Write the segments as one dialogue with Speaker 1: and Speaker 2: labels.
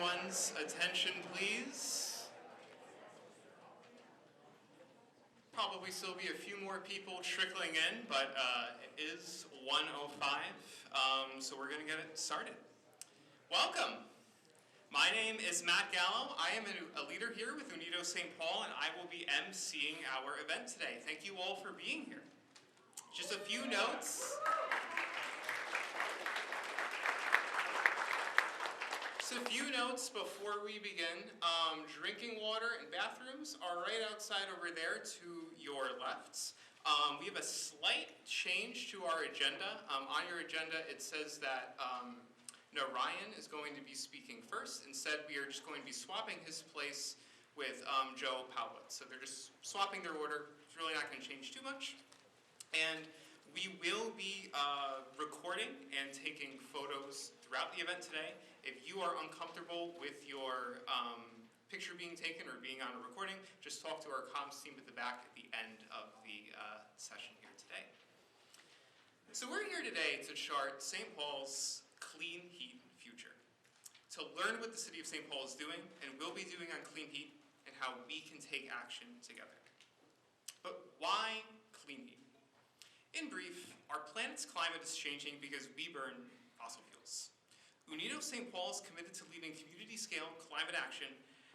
Speaker 1: everyone's attention, please? Probably still be a few more people trickling in, but it is 1:05, so we're going to get it started. Welcome. My name is Matt Gallo. I am a leader here with Unidos St. Paul, and I will be emceeing our event today. Thank you all for being here. Just a few notes. Just a few notes before we begin. Drinking water and bathrooms are right outside over there to your left. We have a slight change to our agenda. On your agenda, it says that Ryan is going to be speaking first. Instead, we are just going to be swapping his place with Joe Paolo. So they're just swapping their order. It's really not going to change too much. And we will be recording and taking photos throughout the event today. If you are uncomfortable with your picture being taken or being on a recording, just talk to our comms team at the back at the end of the session here today. So we're here today to chart St. Paul's clean heat future, to learn what the city of St. Paul is doing and will be doing on clean heat and how we can take action together. But why clean heat? In brief, our planet's climate is changing because we burn fossil fuels. Unidos St. Paul is committed to leading community-scale climate action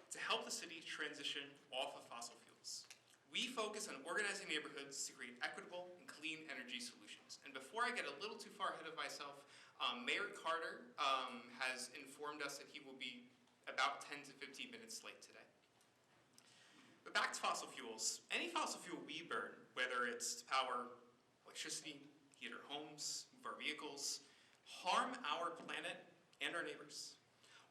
Speaker 1: to help the city transition off of fossil fuels. We focus on organizing neighborhoods to create equitable and clean energy solutions. And before I get a little too far ahead of myself, Mayor Carter has informed us that he will be about 10 to 15 minutes late today. But back to fossil fuels. Any fossil fuel we burn, whether it's to power electricity, heat our homes, move our vehicles, harm our planet and our neighbors.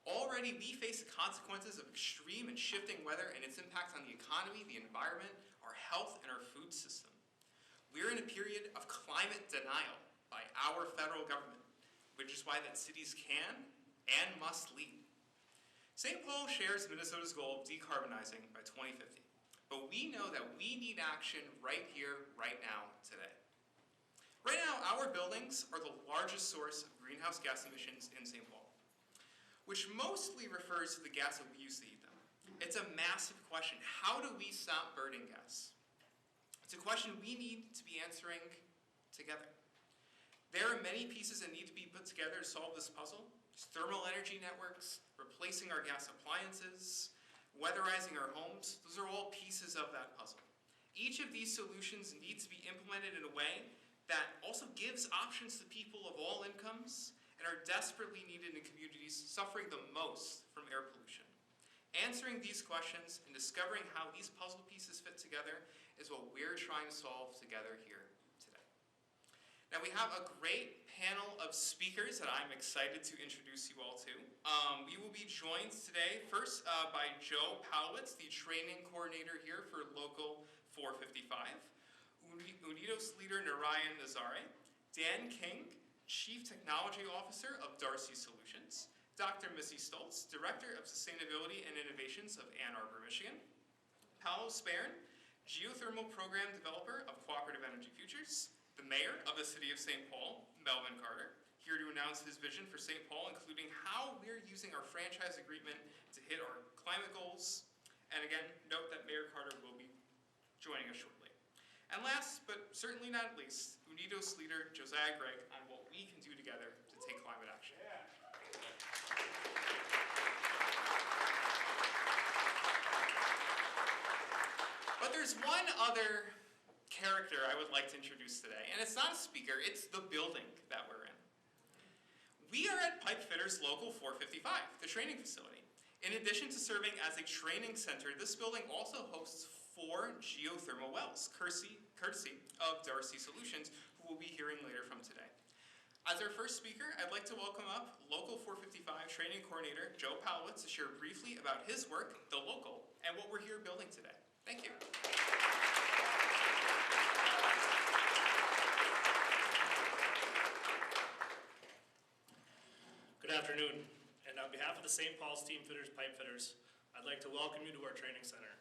Speaker 1: Already, we face the consequences of extreme and shifting weather and its impact on the economy, the environment, our health, and our food system. We're in a period of climate denial by our federal government, which is why that cities can and must lead. St. Paul shares Minnesota's goal of decarbonizing by 2050, but we know that we need action right here, right now, today. Right now, our buildings are the largest source of greenhouse gas emissions in St. Paul, which mostly refers to the gas that we use to heat them. It's a massive question. How do we stop burning gas? It's a question we need to be answering together. There are many pieces that need to be put together to solve this puzzle. There's thermal energy networks, replacing our gas appliances, weatherizing our homes. Those are all pieces of that puzzle. Each of these solutions needs to be implemented in a way that also gives options to people of all incomes and are desperately needed in communities suffering the most from air pollution. Answering these questions and discovering how these puzzle pieces fit together is what we're trying to solve together here today. Now we have a great panel of speakers that I'm excited to introduce you all to. We will be joined today first by Joe Paolo, the training coordinator here for Local 455. Unidos leader Narayan Nazare, Dan King, Chief Technology Officer of Darcy Solutions, Dr. Missy Stults, Director of Sustainability and Innovations of Ann Arbor, Michigan, Paolo Speirn, Geothermal Program Developer of Cooperative Energy Futures, the Mayor of the City of St. Paul, Melvin Carter, here to announce his vision for St. Paul, including how we're using our franchise agreement to hit our climate goals. And again, note that Mayor Carter will be joining us shortly. And last, but certainly not least, Unidos leader Josiah Gregg on what we can do together to take climate action. But there's one other character I would like to introduce today, and it's not a speaker, it's the building that we're in. We are at Pipe Fitters Local 455, the training facility. In addition to serving as a training center, this building also hosts 4 geothermal wells, courtesy of Darcy Solutions, who we'll be hearing later from today. As our first speaker, I'd like to welcome up Local 455 Training Coordinator Joe Paolo to share briefly about his work, The Local, and what we're here building today. Thank you.
Speaker 2: Good afternoon, and on behalf of the St. Paul Steam Fitters Pipe Fitters, I'd like to welcome you to our training center.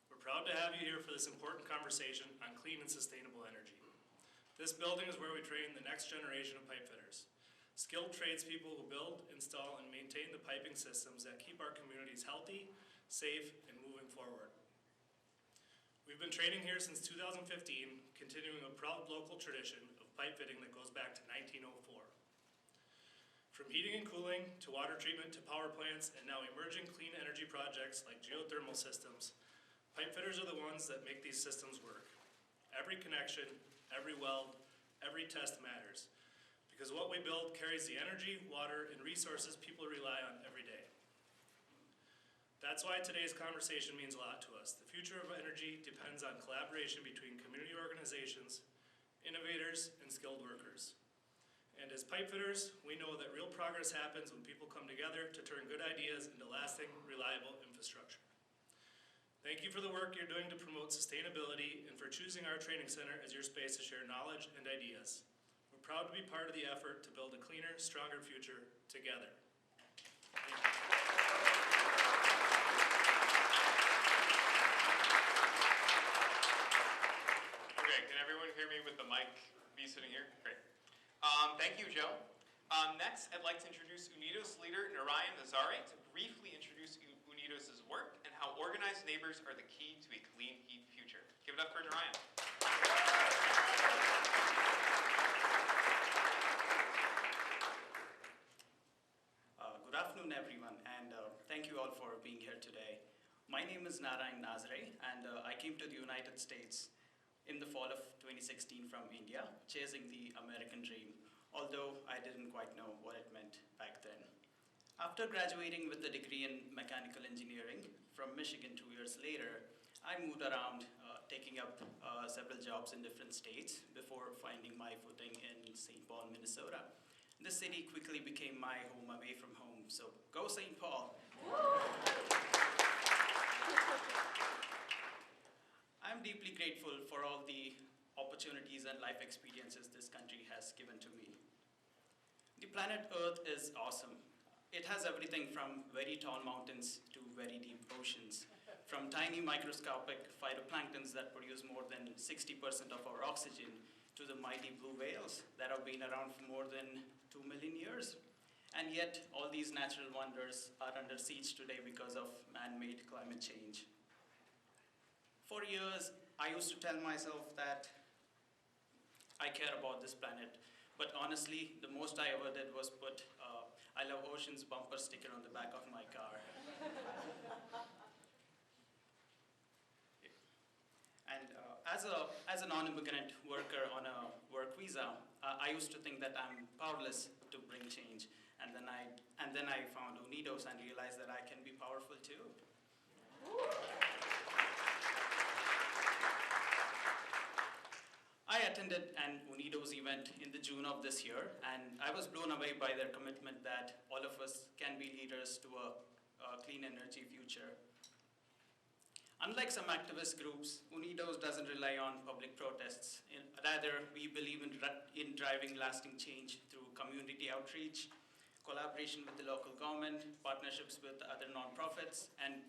Speaker 2: We're proud to have you here for this important conversation on clean and sustainable energy. This building is where we train the next generation of pipe fitters. skilled tradespeople who build, install, and maintain the piping systems that keep our communities healthy, safe, and moving forward. We've been training here since 2015, continuing a proud local tradition of pipe fitting that goes back to 1904. From heating and cooling, to water treatment, to power plants, and now emerging clean energy projects like geothermal systems, pipe fitters are the ones that make these systems work. Every connection, every weld, every test matters, because what we build carries the energy, water, and resources people rely on every day. That's why today's conversation means a lot to us. The future of energy depends on collaboration between community organizations, innovators, and skilled workers. And as pipe fitters, we know that real progress happens when people come together to turn good ideas into lasting, reliable infrastructure. Thank you for the work you're doing to promote sustainability and for choosing our training center as your space to share knowledge and ideas. We're proud to be part of the effort to build a cleaner, stronger future together. Thank you.
Speaker 1: Okay, can everyone hear me with the mic be sitting here? Great. Thank you, Joe. Next, I'd like to introduce Unidos leader Narayan Nazare to briefly introduce Unidos' work and how organized neighbors are the key to a clean heat future. Give it up for Narayan.
Speaker 3: Good afternoon, everyone, and thank you all for being here today. My name is Narayan Nazare, and I came to the United States in the fall of 2016 from India, chasing the American dream, although I didn't quite know what it meant back then. After graduating with a degree in mechanical engineering from Michigan 2 years later, I moved around, taking up several jobs in different states before finding my footing in St. Paul, Minnesota. This city quickly became my home away from home, so go St. Paul. I'm deeply grateful for all the opportunities and life experiences this country has given to me. The planet Earth is awesome. It has everything from very tall mountains to very deep oceans, from tiny microscopic phytoplanktons that produce more than 60% of our oxygen to the mighty blue whales that have been around for more than 2 million years. And yet, all these natural wonders are under siege today because of man-made climate change. For years, I used to tell myself that I care about this planet, but honestly, the most I ever did was put I Love Oceans bumper sticker on the back of my car. And as a non-immigrant worker on a work visa, I used to think that I'm powerless to bring change. And then I found Unidos and realized that I can be powerful too. I attended an Unidos event in the June of this year, and I was blown away by their commitment that all of us can be leaders to a clean energy future. Unlike some activist groups, Unidos doesn't rely on public protests. Rather, we believe in driving lasting change through community outreach, collaboration with the local government, partnerships with other nonprofits, and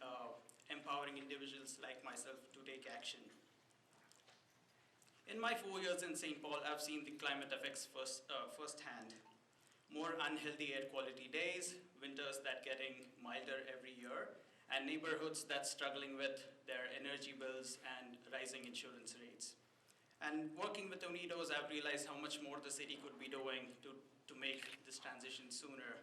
Speaker 3: empowering individuals like myself to take action. In my 4 years in St. Paul, I've seen the climate effects firsthand. More unhealthy air quality days, winters that getting milder every year, and neighborhoods that's struggling with their energy bills and rising insurance rates. And working with Unidos, I've realized how much more the city could be doing to make this transition sooner.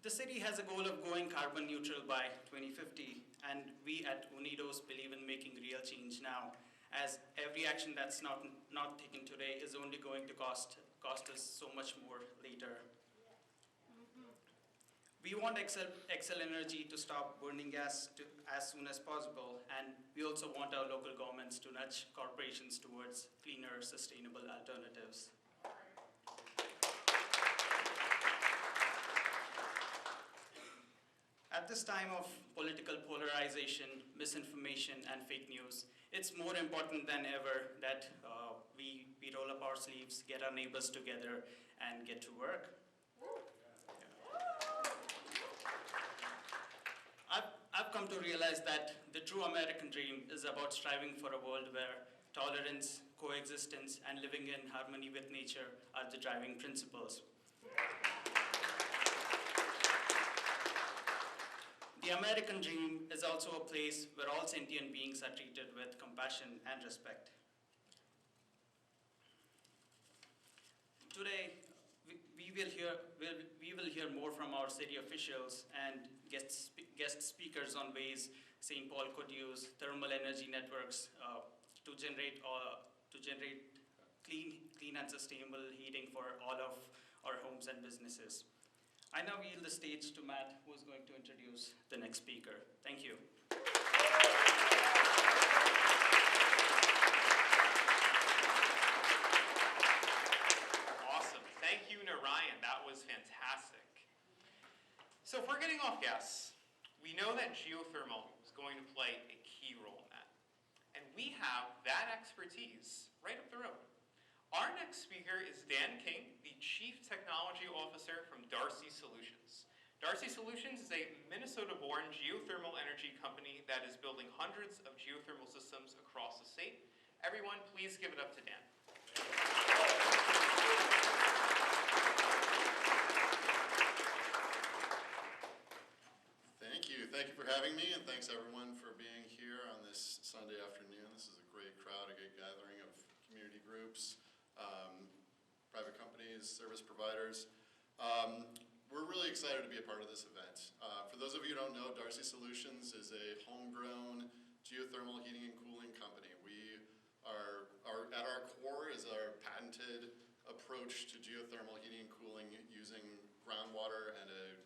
Speaker 3: The city has a goal of going carbon neutral by 2050, and we at Unidos believe in making real change now, as every action that's not taken today is only going to cost us so much more later. We want Excel Energy to stop burning gas as soon as possible, and we also want our local governments to nudge corporations towards cleaner, sustainable alternatives. At this time of political polarization, misinformation, and fake news, it's more important than ever that we roll up our sleeves, get our neighbors together, and get to work. I've come to realize that the true American dream is about striving for a world where tolerance, coexistence, and living in harmony with nature are the driving principles. The American dream is also a place where all sentient beings are treated with compassion and respect. Today, we will hear more from our city officials and guest speakers on ways St. Paul could use thermal energy networks to generate clean and sustainable heating for all of our homes and businesses. I now yield the stage to Matt, who is going to introduce the next speaker. Thank you.
Speaker 1: Awesome. Thank you, Narayan. That was fantastic. So if we're getting off gas, we know that geothermal is going to play a key role in that. And we have that expertise right up the road. Our next speaker is Dan King, the Chief Technology Officer from Darcy Solutions. Darcy Solutions is a Minnesota-born geothermal energy company that is building hundreds of geothermal systems across the state. Everyone, please give it up to Dan.
Speaker 4: Thank you. Thank you for having me, and thanks everyone for being here on this Sunday afternoon. This is a great crowd, a great gathering of community groups, private companies, service providers. We're really excited to be a part of this event. For those of you who don't know, Darcy Solutions is a homegrown geothermal heating and cooling company. We are at our core is our patented approach to geothermal heating and cooling using groundwater and a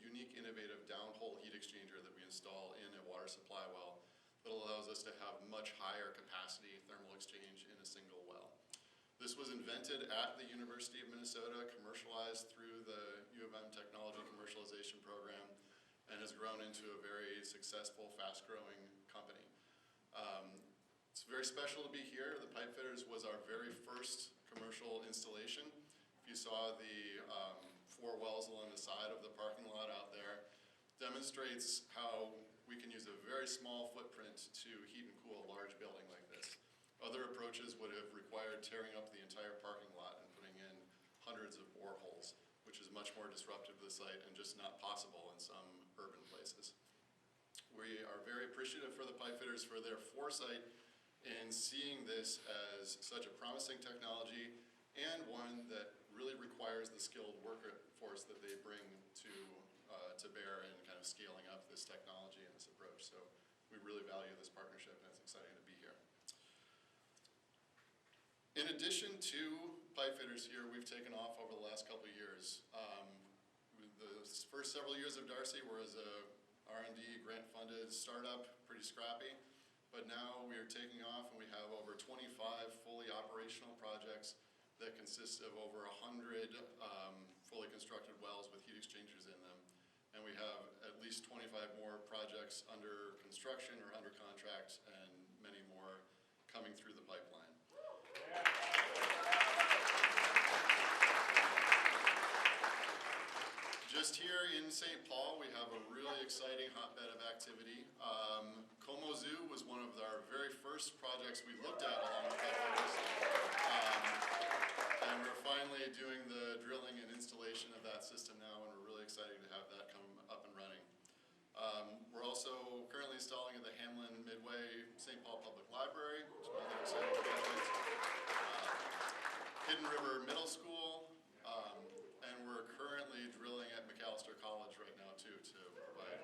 Speaker 4: unique, innovative downhole heat exchanger that we install in a water supply well that allows us to have much higher capacity thermal exchange in a single well. This was invented at the University of Minnesota, commercialized through the U of M Technology Commercialization Program, and has grown into a very successful, fast-growing company. It's very special to be here. The Pipe Fitters was our very first commercial installation. If you saw the 4 wells along the side of the parking lot out there, demonstrates how we can use a very small footprint to heat and cool a large building like this. Other approaches would have required tearing up the entire parking lot and putting in hundreds of boreholes, which is much more disruptive to the site and just not possible in some urban places. We are very appreciative for the Pipe Fitters for their foresight in seeing this as such a promising technology and one that really requires the skilled workforce that they bring to bear in kind of scaling up this technology and this approach. So we really value this partnership, and it's exciting to be here. In addition to Pipe Fitters here, we've taken off over the last couple of years. The first several years of Darcy were as a R&D grant-funded startup, pretty scrappy. But now we are taking off, and we have over 25 fully operational projects that consist of over 100 fully constructed wells with heat exchangers in them. And we have at least 25 more projects under construction or under contract, and many more coming through the pipeline. Just here in St. Paul, we have a really exciting hotbed of activity. Como Zoo was one of our very first projects we looked at along the pipelines. And we're finally doing the drilling and installation of that system now, and we're really excited to have that come up and running. We're also currently installing at the Hamlin Midway St. Paul Public Library, which is another exciting project. Hidden River Middle School, and we're currently drilling at McAllister College right now too to provide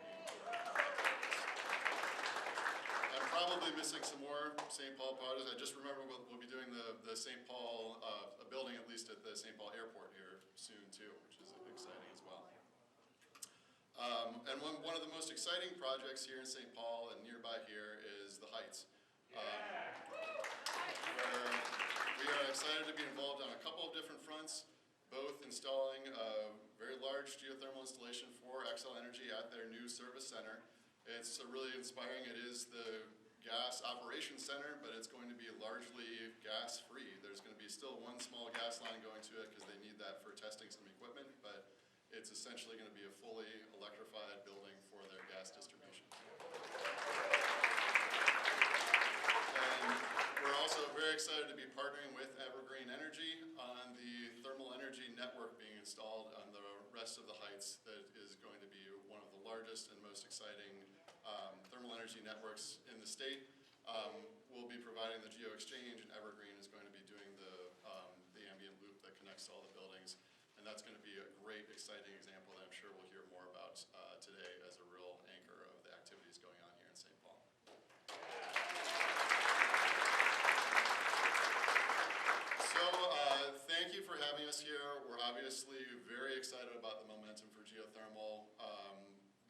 Speaker 4: I'm probably missing some more St. Paul projects. I just remember we'll be doing the St. Paul, a building at least at the St. Paul Airport here soon too, which is exciting as well. And one of the most exciting projects here in St. Paul and nearby here is the Heights. Where we are excited to be involved on a couple of different fronts, both installing a very large geothermal installation for Xcel Energy at their new service center. It's really inspiring. It is the gas operations center, but it's going to be largely gas-free. There's going to be still one small gas line going to it because they need that for testing some equipment, but it's essentially going to be a fully electrified building for their gas distribution. And we're also very excited to be partnering with Evergreen Energy on the thermal energy network being installed on the rest of the Heights that is going to be one of the largest largest and most exciting thermal energy networks in the state. We'll be providing the geo-exchange, and Evergreen is going to be doing the ambient loop that connects all the buildings. And that's going to be a great, exciting example that I'm sure we'll hear more about today as a real anchor of the activities going on here in St. Paul. So thank you for having us here. We're obviously very excited about the momentum for geothermal,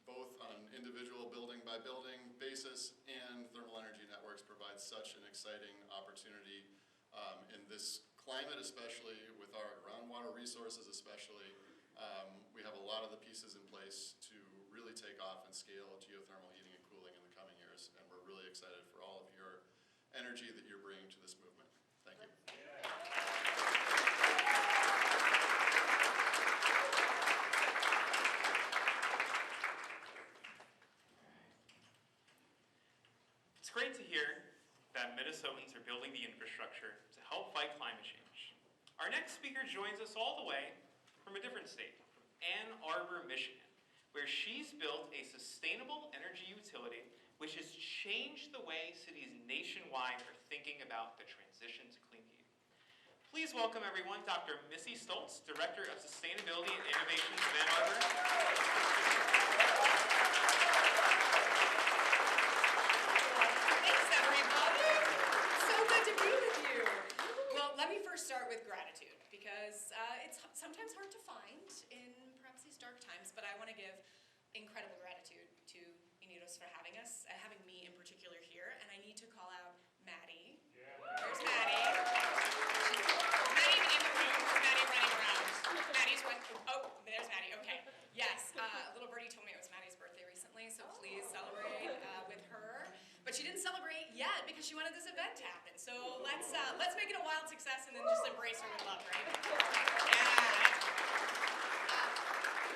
Speaker 4: both on individual building by building basis, and thermal energy networks provide such an exciting opportunity in this climate, especially with our groundwater resources especially. We have a lot of the pieces in place to really take off and scale geothermal heating and cooling in the coming years, and we're really excited for all of your energy that you're bringing to this movement. Thank you.
Speaker 1: It's great to hear that Minnesotans are building the infrastructure to help fight climate change. Our next speaker joins us all the way from a different state, from Ann Arbor, Michigan, where she's built a sustainable energy utility which has changed the way cities nationwide are thinking about the transition to clean heat. Please welcome everyone Dr. Missy Stults, Director of Sustainability and Innovations of Ann Arbor.
Speaker 5: Thanks, everybody. So good to be with you. Well, let me first start with gratitude, because it's sometimes hard to find in perhaps these dark times, but I want to give incredible gratitude to Unidos for having us, having me in particular here, and I need to call out Maddie. Yeah. There's Maddie. Not even in the room, Maddie running around. Maddie's one, oh, there's Maddie, okay. Yes, little birdie told me it was Maddie's birthday recently, so please celebrate with her. But she didn't celebrate yet because she wanted this event to happen. So let's make it a wild success and then just embrace her with love, right? Yeah.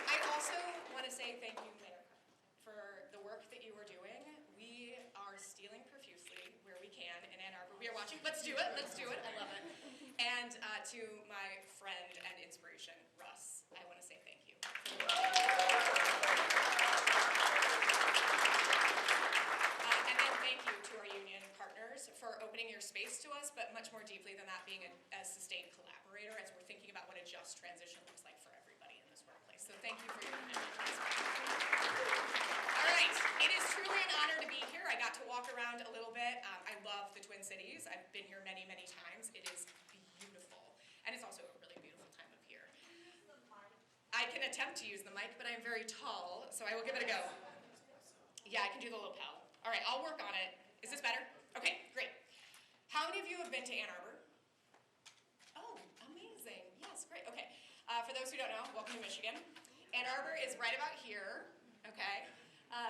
Speaker 5: I also want to say thank you, Mayor, for the work that you are doing. We are stealing profusely where we can in Ann Arbor. We are watching. Let's do it. Let's do it. I love it. And to my friend and inspiration, Russ, I want to say thank you. And then thank you to our union partners for opening your space to us, but much more deeply than that, being a sustained collaborator as we're thinking about what a just transition looks like for everybody in this workplace. So thank you for your commitment. All right, it is truly an honor to be here. I got to walk around a little bit. I love the Twin Cities. I've been here many, many times. It is beautiful, and it's also a really beautiful time of year. I can attempt to use the mic, but I am very tall, so I will give it a go. Yeah, I can do the lapel. All right, I'll work on it. Is this better? Okay, great. How many of you have been to Ann Arbor? Oh, amazing. Yes, great. Okay. For those who don't know, welcome to Michigan. Ann Arbor is right about here, okay?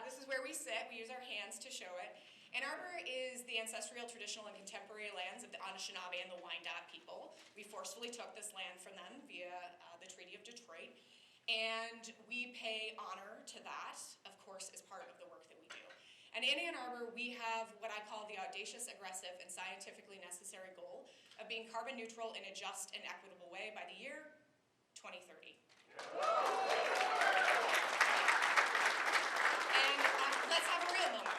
Speaker 5: This is where we sit. We use our hands to show it. Ann Arbor is the ancestral, traditional, and contemporary lands of the Anishinaabe and the Wyandot people. We forcefully took this land from them via the Treaty of Detroit, and we pay honor to that, of course, as part of the work that we do. And in Ann Arbor, we have what I call the audacious, aggressive, and scientifically necessary goal of being carbon neutral in a just and equitable way by the year 2030. And let's have a real moment.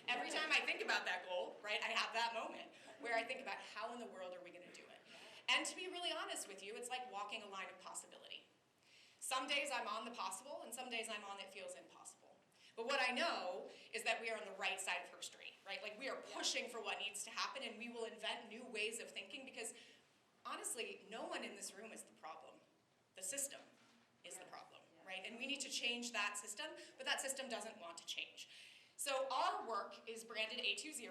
Speaker 5: Every time I think about that goal, right, I have that moment where I think about how in the world are we going to do it. And to be really honest with you, it's like walking a line of possibility. Some days I'm on the possible, and some days I'm on that feels impossible. But what I know is that we are on the right side of history, right? Like, we are pushing for what needs to happen, and we will invent new ways of thinking, because honestly, no one in this room is the problem. The system is the problem, right? And we need to change that system, but that system doesn't want to change. So our work is branded A20,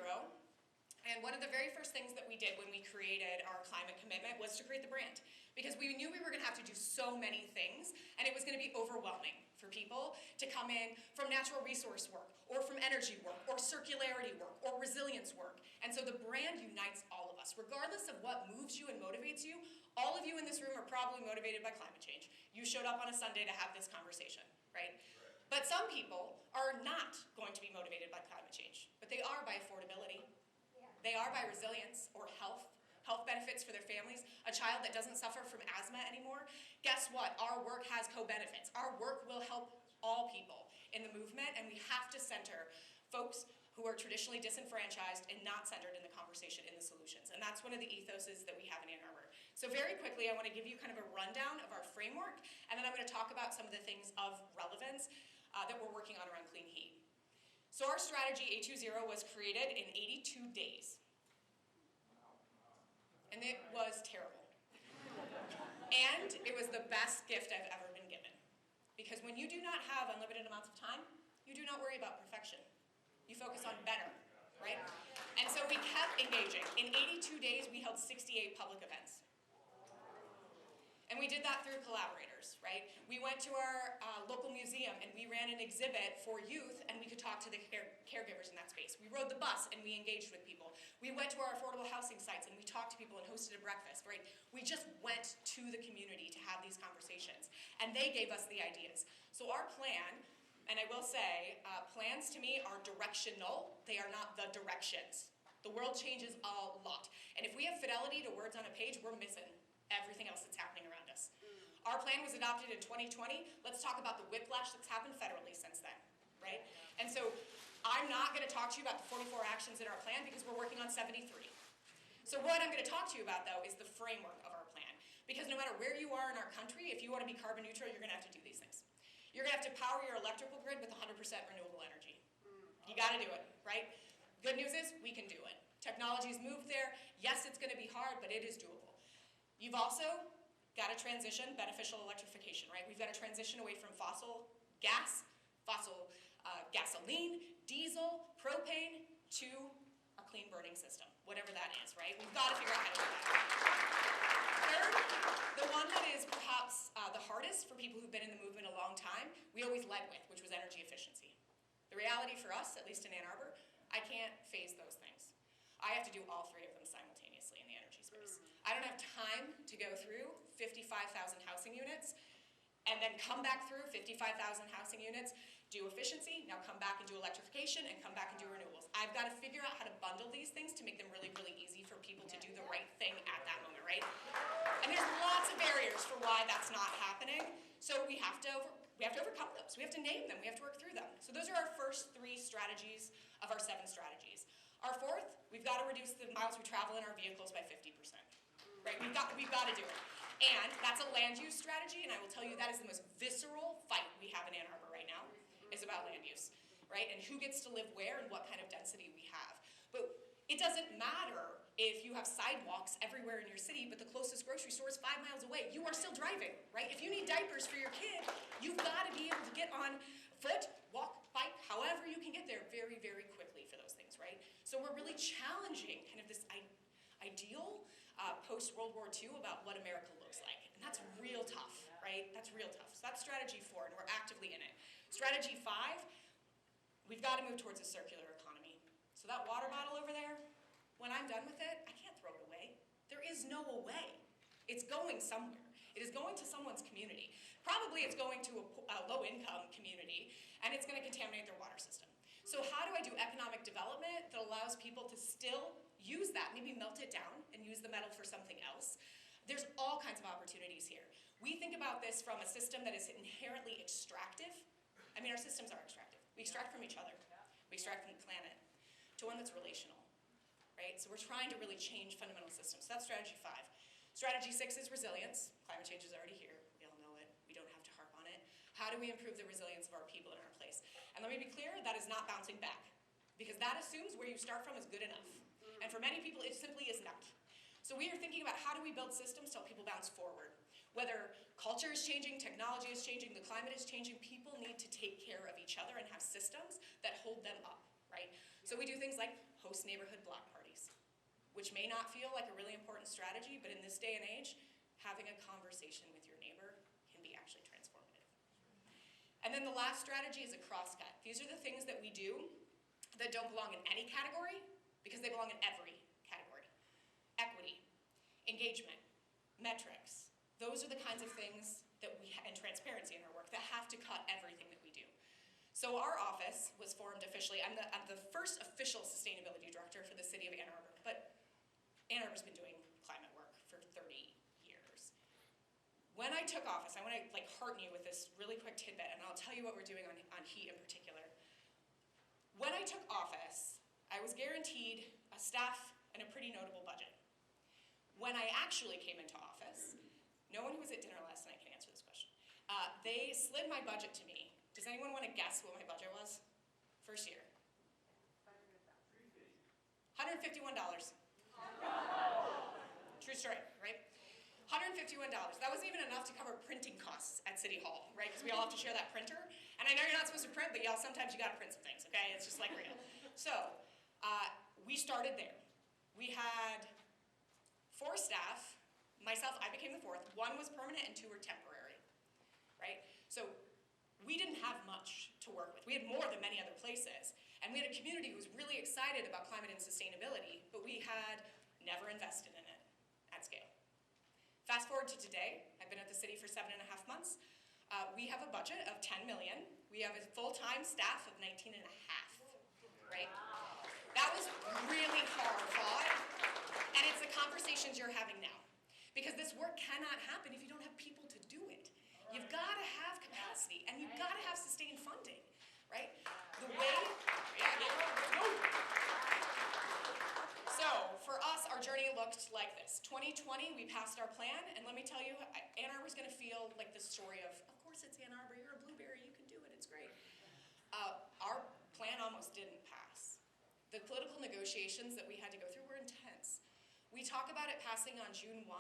Speaker 5: and one of the very first things that we did when we created our climate commitment was to create the brand, because we knew we were going to have to do so many things, and it was going to be overwhelming for people to come in from natural resource work, or from energy work, or circularity work, or resilience work. And so the brand unites all of us. Regardless of what moves you and motivates you, all of you in this room are probably motivated by climate change. You showed up on a Sunday to have this conversation, right? But some people are not going to be motivated by climate change, but they are by affordability. They are by resilience, or health, health benefits for their families, a child that doesn't suffer from asthma anymore, guess what? Our work has co-benefits. Our work will help all people in the movement, and we have to center folks who are traditionally disenfranchised and not centered in the conversation, in the solutions. And that's one of the ethoses that we have in Ann Arbor. So very quickly, I want to give you kind of a rundown of our framework, and then I'm going to talk about some of the things of relevance that we're working on around clean heat. So our strategy, A20, was created in 82 days. And it was terrible. And it was the best gift I've ever been given. Because when you do not have unlimited amounts of time, you do not worry about perfection. You focus on better, right? And so we kept engaging. In 82 days, we held 68 public events. And we did that through collaborators, right? We went to our local museum and we ran an exhibit for youth and we could talk to the caregivers in that space. We rode the bus and we engaged with people. We went to our affordable housing sites and we talked to people and hosted a breakfast, right? We just went to the community to have these conversations. And they gave us the ideas. So our plan, and I will say, plans to me are directional. They are not the directions. The world changes a lot. And if we have fidelity to words on a page, we're missing everything else that's happening around us. Our plan was adopted in 2020. Let's talk about the whiplash that's happened federally since then, right? And so I'm not going to talk to you about the 44 actions in our plan because we're working on 73. So what I'm going to talk to you about, though, is the framework of our plan. Because no matter where you are in our country, if you want to be carbon neutral, you're going to have to do these things. You're going to have to power your electrical grid with 100% renewable energy. You got to do it, right? Good news is we can do it. Technology's moved there. Yes, it's going to be hard, but it is doable. You've also got to transition beneficial electrification, right? We've got to transition away from fossil gas, fossil gasoline, diesel, propane, to a clean burning system, whatever that is, right? We've got to figure out how to do that. Third, the one that is perhaps the hardest for people who've been in the movement a long time, we always led with, which was energy efficiency. The reality for us, at least in Ann Arbor, I can't phase those things. I have to do all three of them simultaneously in the energy space. I don't have time to go through 55,000 housing units and then come back through 55,000 housing units, do efficiency, now come back and do electrification, and come back and do renewables. I've got to figure out how to bundle these things to make them really, really easy for people to do the right thing at that moment, right? And there's lots of barriers for why that's not happening, so we have to overcome those. We have to name them. We have to work through them. So those are our first 3 strategies of our 7 strategies. Our fourth, we've got to reduce the miles we travel in our vehicles by 50%. Right? We've got to do it. And that's a land use strategy, and I will tell you that is the most visceral fight we have in Ann Arbor right now, is about land use, right? And who gets to live where and what kind of density we have. But it doesn't matter if you have sidewalks everywhere in your city, but the closest grocery store is 5 miles away. You are still driving, right? If you need diapers for your kid, you've got to be able to get on foot, walk, bike, however you can get there very, very quickly for those things, right? So we're really challenging kind of this ideal post-World War II about what America looks like. And that's real tough, right? That's real tough. So that's strategy 4, and we're actively in it. Strategy 5, we've got to move towards a circular economy. So that water bottle over there, when I'm done with it, I can't throw it away. There is no away. It's going somewhere. It is going to someone's community. Probably it's going to a low-income community, and it's going to contaminate their water system. So how do I do economic development that allows people to still use that, maybe melt it down and use the metal for something else? There's all kinds of opportunities here. We think about this from a system that is inherently extractive. I mean, our systems are extractive. We extract from each other. We extract from the planet, to one that's relational, right? So we're trying to really change fundamental systems. So that's strategy 5. Strategy 6 is resilience. Climate change is already here. We all know it. We don't have to harp on it. How do we improve the resilience of our people in our place? And let me be clear, that is not bouncing back, because that assumes where you start from is good enough. And for many people, it simply is not. So we are thinking about how do we build systems to help people bounce forward. Whether culture is changing, technology is changing, the climate is changing, people need to take care of each other and have systems that hold them up, right? So we do things like host neighborhood block parties, which may not feel like a really important strategy, but in this day and age, having a conversation with your neighbor can be actually transformative. And then the last strategy is a crosscut. These are the things that we do that don't belong in any category, because they belong in every category. Equity, engagement, metrics. Those are the kinds of things that and transparency in our work that have to cut everything that we do. So our office was formed officially. I'm the first official sustainability director for the city of Ann Arbor, but Ann Arbor's been doing When I took office, I want to hearten you with this really quick tidbit, and I'll tell you what we're doing on heat in particular. When I took office, I was guaranteed a staff and a pretty notable budget. When I actually came into office, no one who was at dinner last night can answer this question. They slid my budget to me. Does anyone want to guess what my budget was? First year. $151. True story, right? $151. That wasn't even enough to cover printing costs at City Hall, right? Because we all have to share that printer. And I know you're not supposed to print, but y'all, sometimes you gotta print some things, okay? It's just like real. So, we started there. We had 4 staff. Myself, I became the 4th. 1 was permanent and 2 were temporary, right? So, we didn't have much to work with. We had more than many other places. And we had a community who was really excited about climate and sustainability, but we had never invested in it at scale. Fast forward to today, I've been at the city for 7.5 months. We have a budget of $10 million. We have a full-time staff of 19.5, right? That was really hard fought, and it's the conversations you're having now. Because this work cannot happen if you don't have people to do it. You've got to have capacity, and you've got to have sustained funding, right? The way, So, for us, our journey looked like this. 2020, we passed our plan, and let me tell you, Ann Arbor's going to feel like the story of course it's Ann Arbor, you're a blueberry, you can do it, it's great. Our plan almost didn't pass. The political negotiations that we had to go through were intense. We talk about it passing on June 1.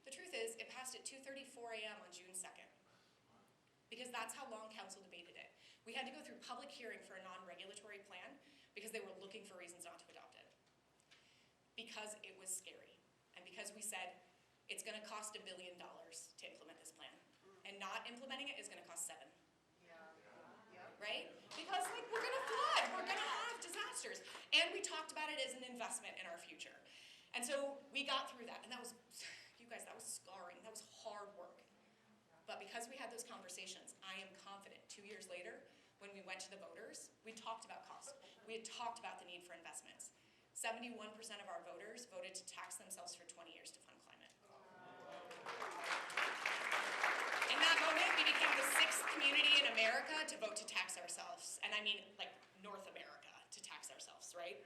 Speaker 5: The truth is, it passed at 2:34 a.m. on June 2nd. Because that's how long council debated it. We had to go through public hearing for a non-regulatory plan because they were looking for reasons not to adopt it. Because it was scary. And because we said, it's gonna cost $1 billion to implement this plan. And not implementing it is gonna cost 7. Right? Because we're gonna flood, we're gonna have disasters. And we talked about it as an investment in our future. And so we got through that, and that was, you guys, that was scarring, that was hard work. But because we had those conversations, I am confident 2 years later, when we went to the voters, we talked about cost. We had talked about the need for investments. 71% of our voters voted to tax themselves for 20 years to fund climate. In that moment, we became the 6th community in America to vote to tax ourselves. And I mean, North America to tax ourselves, right?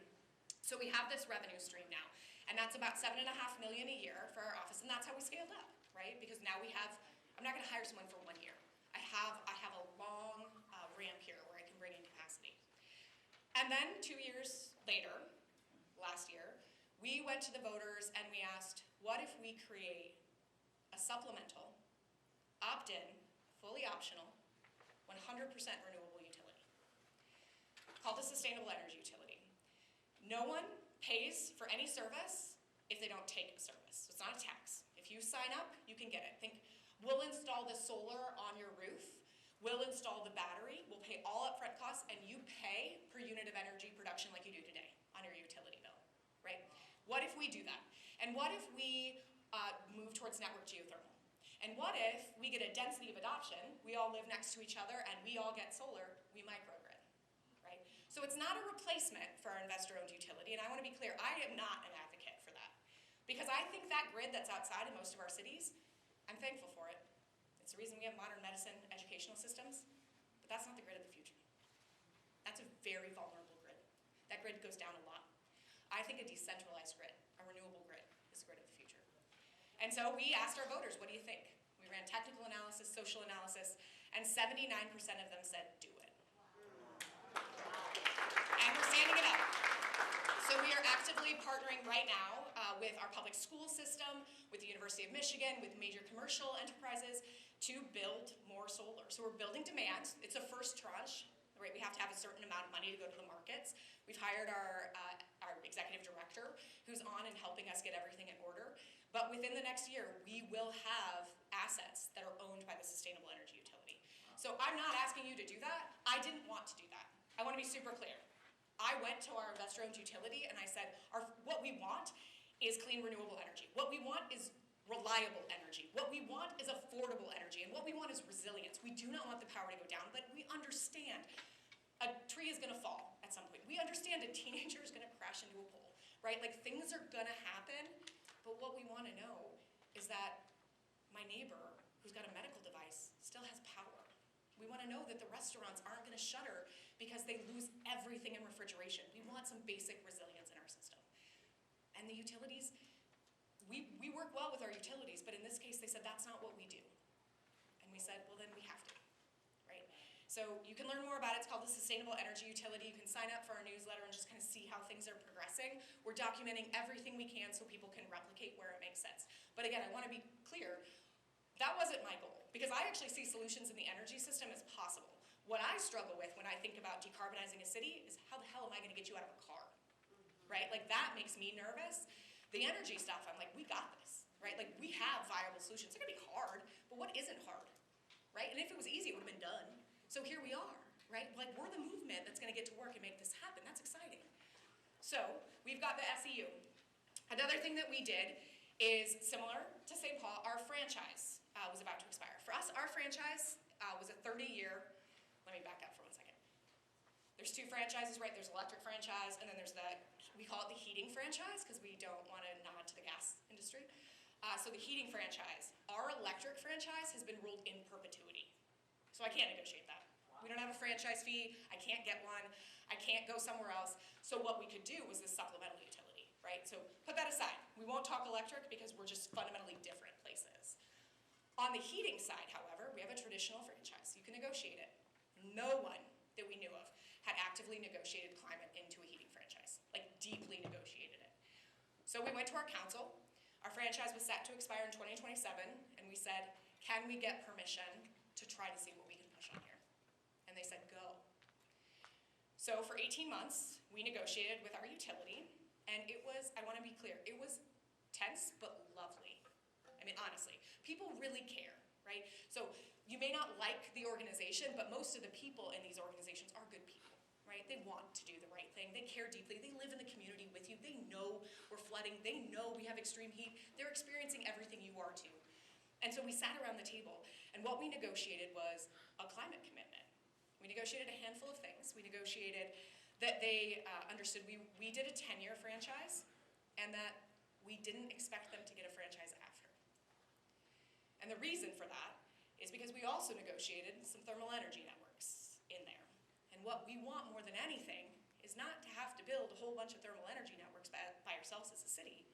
Speaker 5: So we have this revenue stream now. And that's about $7.5 million a year for our office. And that's how we scaled up, right? Because now we have, I'm not gonna hire someone for 1 year. I have a long ramp here where I can bring in capacity. And then 2 years later, last year, we went to the voters and we asked, what if we create a supplemental, opt-in, fully optional, 100% renewable utility called a sustainable energy utility. No one pays for any service if they don't take a service. So it's not a tax. If you sign up, you can get it. Think, we'll install the solar on your roof, we'll install the battery, we'll pay all upfront costs, and you pay per unit of energy production like you do today on your utility bill, right? What if we do that? And what if we move towards network geothermal? And what if we get a density of adoption, we all live next to each other, and we all get solar, we microgrid, right? So it's not a replacement for our investor-owned utility, and I wanna be clear, I am not an advocate for that. Because I think that grid that's outside in most of our cities, I'm thankful for it. It's the reason we have modern medicine educational systems, but that's not the grid of the future. That's a very vulnerable grid. That grid goes down a lot. I think a decentralized grid, a renewable grid, is the grid of the future. And so we asked our voters, what do you think? We ran technical analysis, social analysis, and 79% of them said, do it. And we're standing it up. So we are actively partnering right now with our public school system, with the University of Michigan, with major commercial enterprises to build more solar. So we're building demand. It's a first tranche, right? We have to have a certain amount of money to go to the markets. We've hired our executive director who's on and helping us get everything in order. But within the next year, we will have assets that are owned by the sustainable energy utility. So I'm not asking you to do that. I didn't want to do that. I want to be super clear. I went to our investor-owned utility and I said, what we want is clean renewable energy. What we want is reliable energy. What we want is affordable energy. And what we want is resilience. We do not want the power to go down, but we understand a tree is gonna fall at some point. We understand a teenager is gonna crash into a pole, right? Things are gonna happen, but what we wanna know is that my neighbor who's got a medical device still has power. We want to know that the restaurants aren't going to shutter because they lose everything in refrigeration. We want some basic resilience in our system. And the utilities, we work well with our utilities, but in this case they said that's not what we do. And we said, well then we have to, right? So you can learn more about it. It's called the Sustainable Energy Utility. You can sign up for our newsletter and just kind of see how things are progressing. We're documenting everything we can so people can replicate where it makes sense. But again, I want to be clear, that wasn't my goal, because I actually see solutions in the energy system as possible. What I struggle with when I think about decarbonizing a city is how the hell am I going to get you out of a car, right? Like that makes me nervous. The energy stuff, I'm like, we got this, right? Like we have viable solutions. It's going to be hard, but what isn't hard, right? And if it was easy, it would have been done. So here we are, right? Like we're the movement that's going to get to work and make this happen. That's exciting. So we've got the SEU. Another thing that we did is similar to St. Paul. Our franchise was about to expire. For us, our franchise was a 30-year. Let me back up for 1 second. There's two franchises, right? There's electric franchise, and then there's we call it the heating franchise because we don't want to nod to the gas industry. So the heating franchise, our electric franchise has been ruled in perpetuity. So I can't negotiate that. We don't have a franchise fee. I can't get one. I can't go somewhere else. So what we could do was this supplemental utility, right? So put that aside. We won't talk electric because we're just fundamentally different places. On the heating side, however, we have a traditional franchise. You can negotiate it. No one that we knew of had actively negotiated climate into a heating franchise, like deeply negotiated it. So we went to our council. Our franchise was set to expire in 2027, and we said, can we get permission to try to see what we can push on here? And they said, go. So for 18 months, we negotiated with our utility, and it was, I want to be clear, it was tense but lovely. I mean, honestly, people really care, right? So you may not like the organization, but most of the people in these organizations are good people, right? They want to do the right thing. They care deeply. They live in the community with you. They know we're flooding. They know we have extreme heat. They're experiencing everything you are too. And so we sat around the table, and what we negotiated was a climate commitment. We negotiated a handful of things. We negotiated that they understood we did a 10-year franchise, and that we didn't expect them to get a franchise after. And the reason for that is because we also negotiated some thermal energy networks in there. And what we want more than anything is not to have to build a whole bunch of thermal energy networks by ourselves as a city.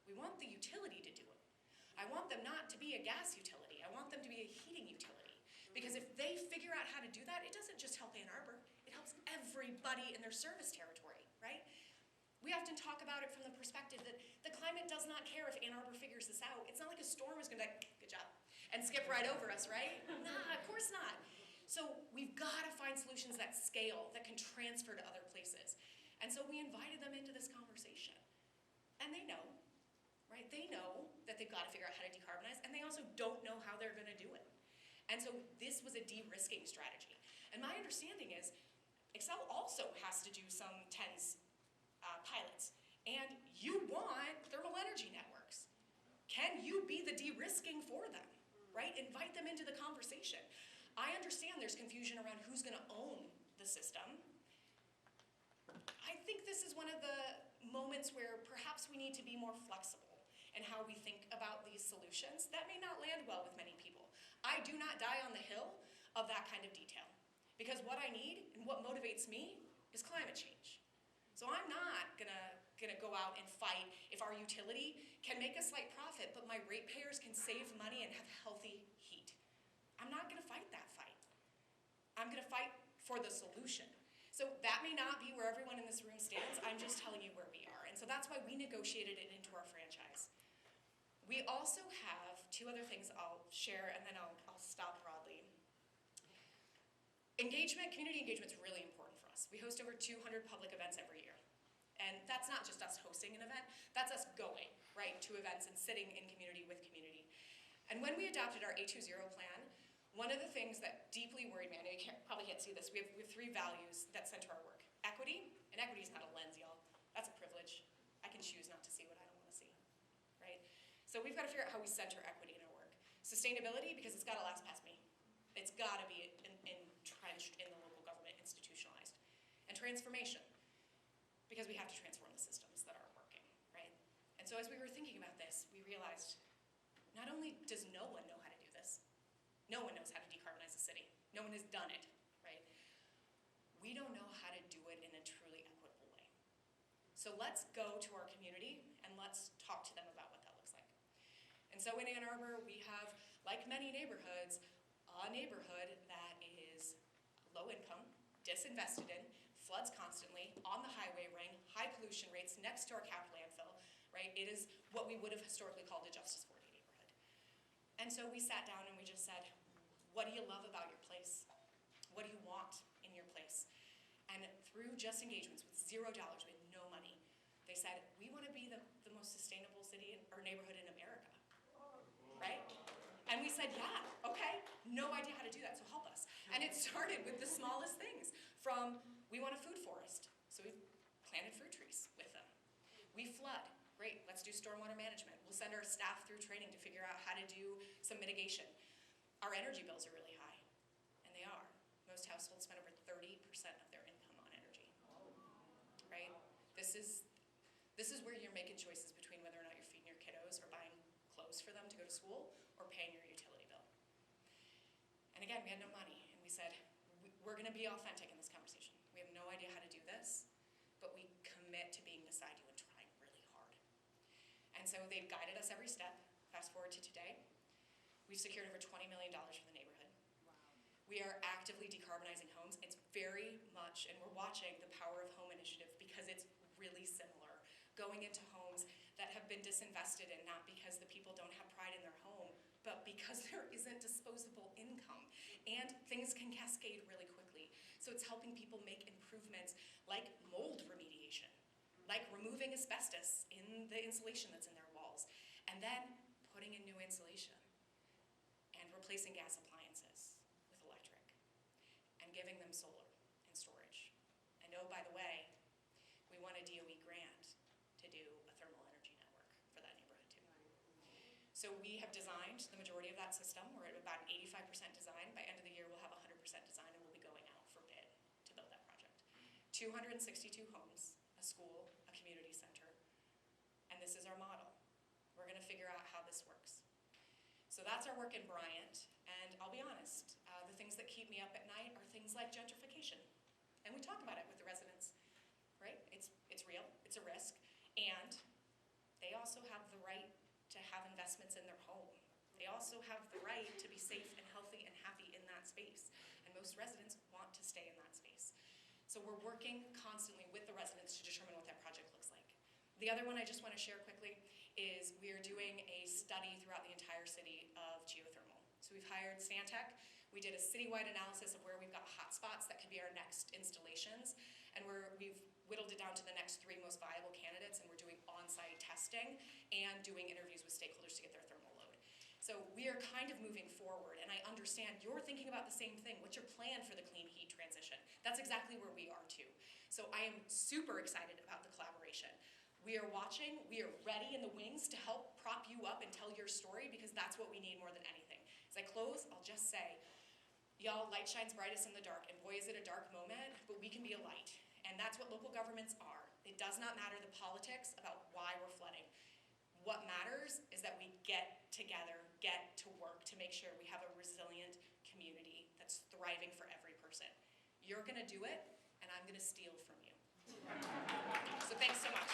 Speaker 5: We want the utility to do it. I want them not to be a gas utility. I want them to be a heating utility. Because if they figure out how to do that, it doesn't just help Ann Arbor, it helps everybody in their service territory, right? We often talk about it from the perspective that the climate does not care if Ann Arbor figures this out. It's not like a storm is gonna be like, good job, and skip right over us, right? Nah, of course not. So we've gotta find solutions that scale, that can transfer to other places. And so we invited them into this conversation. And they know, right? They know that they've gotta figure out how to decarbonize, and they also don't know how they're gonna do it. And so this was a de-risking strategy. And my understanding is, Excel also has to do some TENS pilots. And you want thermal energy networks. Can you be the de-risking for them, right? Invite them into the conversation. I understand there's confusion around who's gonna own the system. I think this is one of the moments where perhaps we need to be more flexible in how we think about these solutions. That may not land well with many people. I do not die on the hill of that kind of detail, because what I need and what motivates me is climate change. So I'm not gonna go out and fight if our utility can make a slight profit, but my ratepayers can save money and have healthy heat. I'm not gonna fight that fight. I'm gonna fight for the solution. So that may not be where everyone in this room stands. I'm just telling you where we are. And so that's why we negotiated it into our franchise. We also have two other things I'll share, and then I'll stop broadly. Engagement, community engagement is really important for us. We host over 200 public events every year. And that's not just us hosting an event, that's us going, right, to events and sitting in community with community. And when we adopted our 820 plan, one of the things that deeply worried me, I know you probably can't see this, we have 3 values that center our work. Equity, and equity is not a lens, y'all. That's a privilege. I can choose not to see what I don't want to see, right? So we've got to figure out how we center equity in our work. Sustainability, because it's got to last past me. It's got to be entrenched in the local government, institutionalized. And transformation, because we have to transform the systems that aren't working, right? And so as we were thinking about this, we realized not only does no one know how to do this, No one knows how to decarbonize a city. No one has done it, right? We don't know how to do it in a truly equitable way. So let's go to our community and let's talk to them about what that looks like. And so in Ann Arbor, we have, like many neighborhoods, a neighborhood that is low income, disinvested in, floods constantly, on the highway ring, high pollution rates, next to our capped landfill, right? It is what we would have historically called a Justice 40 neighborhood. And so we sat down and we just said, what do you love about your place? What do you want in your place? And through just engagements with $0, with no money, they said, we want to be the most sustainable city or neighborhood in America, right? And we said, yeah, okay, no idea how to do that, so help us. And it started with the smallest things, from we want a food forest, so we planted fruit trees with them. We flood, great, let's do stormwater management. We'll send our staff through training to figure out how to do some mitigation. Our energy bills are really high, and they are. Most households spend over 30% of their income on energy, right? This is where you're making choices between whether or not you're feeding your kiddos or buying clothes for them to go to school or paying your utility bill. And again, we had no money, and we said, we're gonna be authentic in this conversation. We have no idea how to do this, but we commit to being beside you and trying really hard. And so they've guided us every step. Fast forward to today, we've secured over $20 million for the neighborhood. Wow. We are actively decarbonizing homes. It's very much, and we're watching the Power of Home initiative because it's really similar. Going into homes that have been disinvested in, not because the people don't have pride in their home, but because there isn't disposable income. And things can cascade really quickly. So it's helping people make improvements like mold remediation, like removing asbestos in the insulation that's in their walls, and then putting in new insulation and replacing gas appliances with electric and giving them solar and storage. And oh, by the way, we won a DOE grant to do a thermal energy network for that neighborhood too. So we have designed the majority of that system. We're at about an 85% design. By end of the year, we'll have 100% design, and we'll be going out for bid to build that project. 262 homes, a school, a community center, and this is our model. We're gonna figure out how this works. So that's our work in Bryant, and I'll be honest, the things that keep me up at night are things like gentrification. And we talk about it with the residents, right? It's real, it's a risk, and they also have the right to have investments in their home. They also have the right to be safe and healthy and happy in that space. And most residents want to stay in that space. So we're working constantly with the residents to determine what that project looks like. The other one I just want to share quickly is we are doing a study throughout the entire city of geothermal. So we've hired Stantec. We did a citywide analysis of where we've got hotspots that could be our next installations. And we've whittled it down to the next 3 most viable candidates, and we're doing on-site testing and doing interviews with stakeholders to get their thermal load. So we are kind of moving forward, and I understand you're thinking about the same thing. What's your plan for the clean heat transition? That's exactly where we are too. So I am super excited about the collaboration. We are watching, we are ready in the wings to help prop you up and tell your story, because that's what we need more than anything. As I close, I'll just say, y'all, light shines brightest in the dark, and boy is it a dark moment, but we can be a light. And that's what local governments are. It does not matter the politics about why we're flooding. What matters is that we get together, get to work to make sure we have a resilient community that's thriving for every person. You're gonna do it, and I'm gonna steal from you. So thanks so much.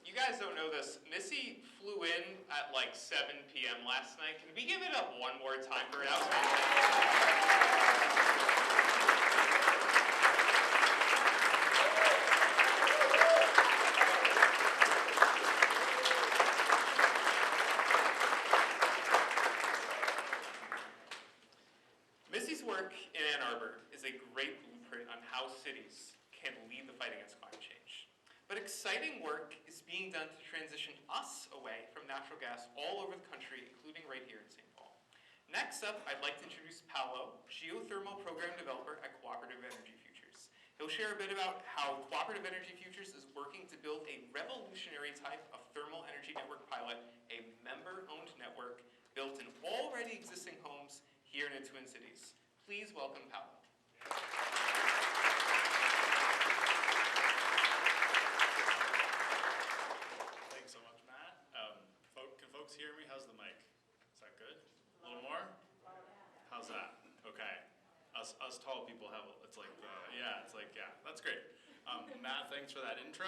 Speaker 1: You guys don't know this. Missy flew in at like 7 p.m. last night. Can we give it up one more time for her? That was fantastic. Missy's work in Ann Arbor is a great blueprint on how cities can lead the fight against climate change. But exciting work is being done to transition us away from natural gas all over the country, including right here in St. Paul. Next up, I'd like to introduce Paolo, Geothermal Program Developer at Cooperative Energy Futures. He'll share a bit about how Cooperative Energy Futures is working to build a revolutionary type of thermal energy network pilot, a member-owned network built in already existing homes here in the Twin Cities. Please welcome Paolo.
Speaker 6: Thanks so much, Matt. Can folks hear me? How's the mic? Is that good? A little more? How's that? Okay. Us tall people have, it's like, that's great. Matt, thanks for that intro.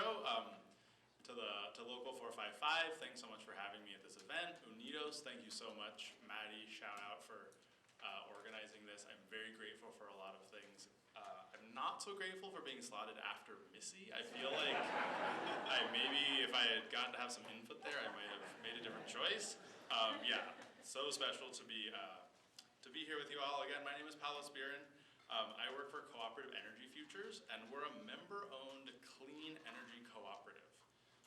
Speaker 6: To Local 455, thanks so much for having me at this event. Unidos, thank you so much. Maddie, shout out for organizing this. I'm very grateful for a lot of things. I'm not so grateful for being slotted after Missy. I feel like maybe if I had gotten to have some input there, I might have made a different choice. Yeah, so special to be here with you all. Again, my name is Paolo Speirn. I work for Cooperative Energy Futures, and we're a member-owned clean energy cooperative.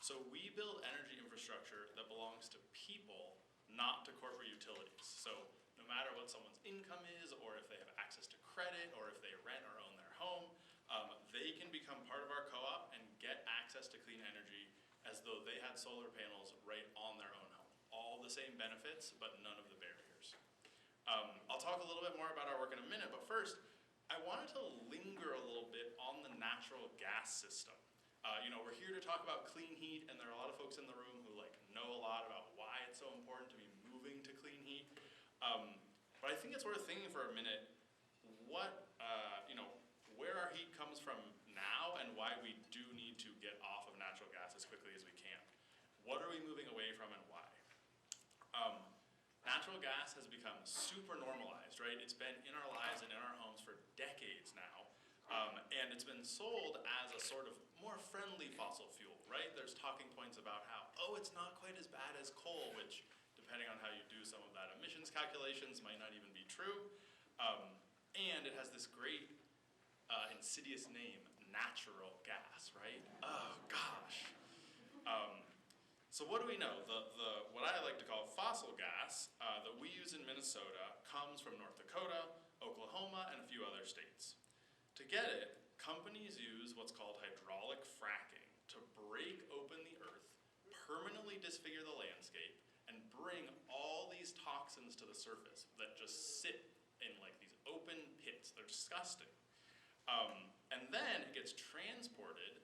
Speaker 6: So we build energy infrastructure that belongs to people, not to corporate utilities. So no matter what someone's income is, or if they have access to credit, or if they rent or own their home, they can become part of our co-op and get access to clean energy as though they had solar panels right on their own home. All the same benefits, but none of the barriers. I'll talk a little bit more about our work in a minute, but first, I wanted to linger a little bit on the natural gas system. We're here to talk about clean heat, and there are a lot of folks in the room who know a lot about why it's so important to be moving to clean heat. But I think it's worth thinking for a minute where our heat comes from now and why we do need to get off of natural gas as quickly as we can. What are we moving away from and why? Natural gas has become super normalized, right? It's been in our lives and in our homes for decades now. And it's been sold as a sort of more friendly fossil fuel, right? There's talking points about how, it's not quite as bad as coal, which, depending on how you do some of that emissions calculations, might not even be true. And it has this great insidious name, natural gas, right? Oh, gosh. So what do we know? What I like to call fossil gas that we use in Minnesota comes from North Dakota, Oklahoma, and a few other states. To get it, companies use what's called hydraulic fracking to break open the earth, permanently disfigure the landscape, and bring all these toxins to the surface that just sit in these open pits. They're disgusting. And then it gets transported,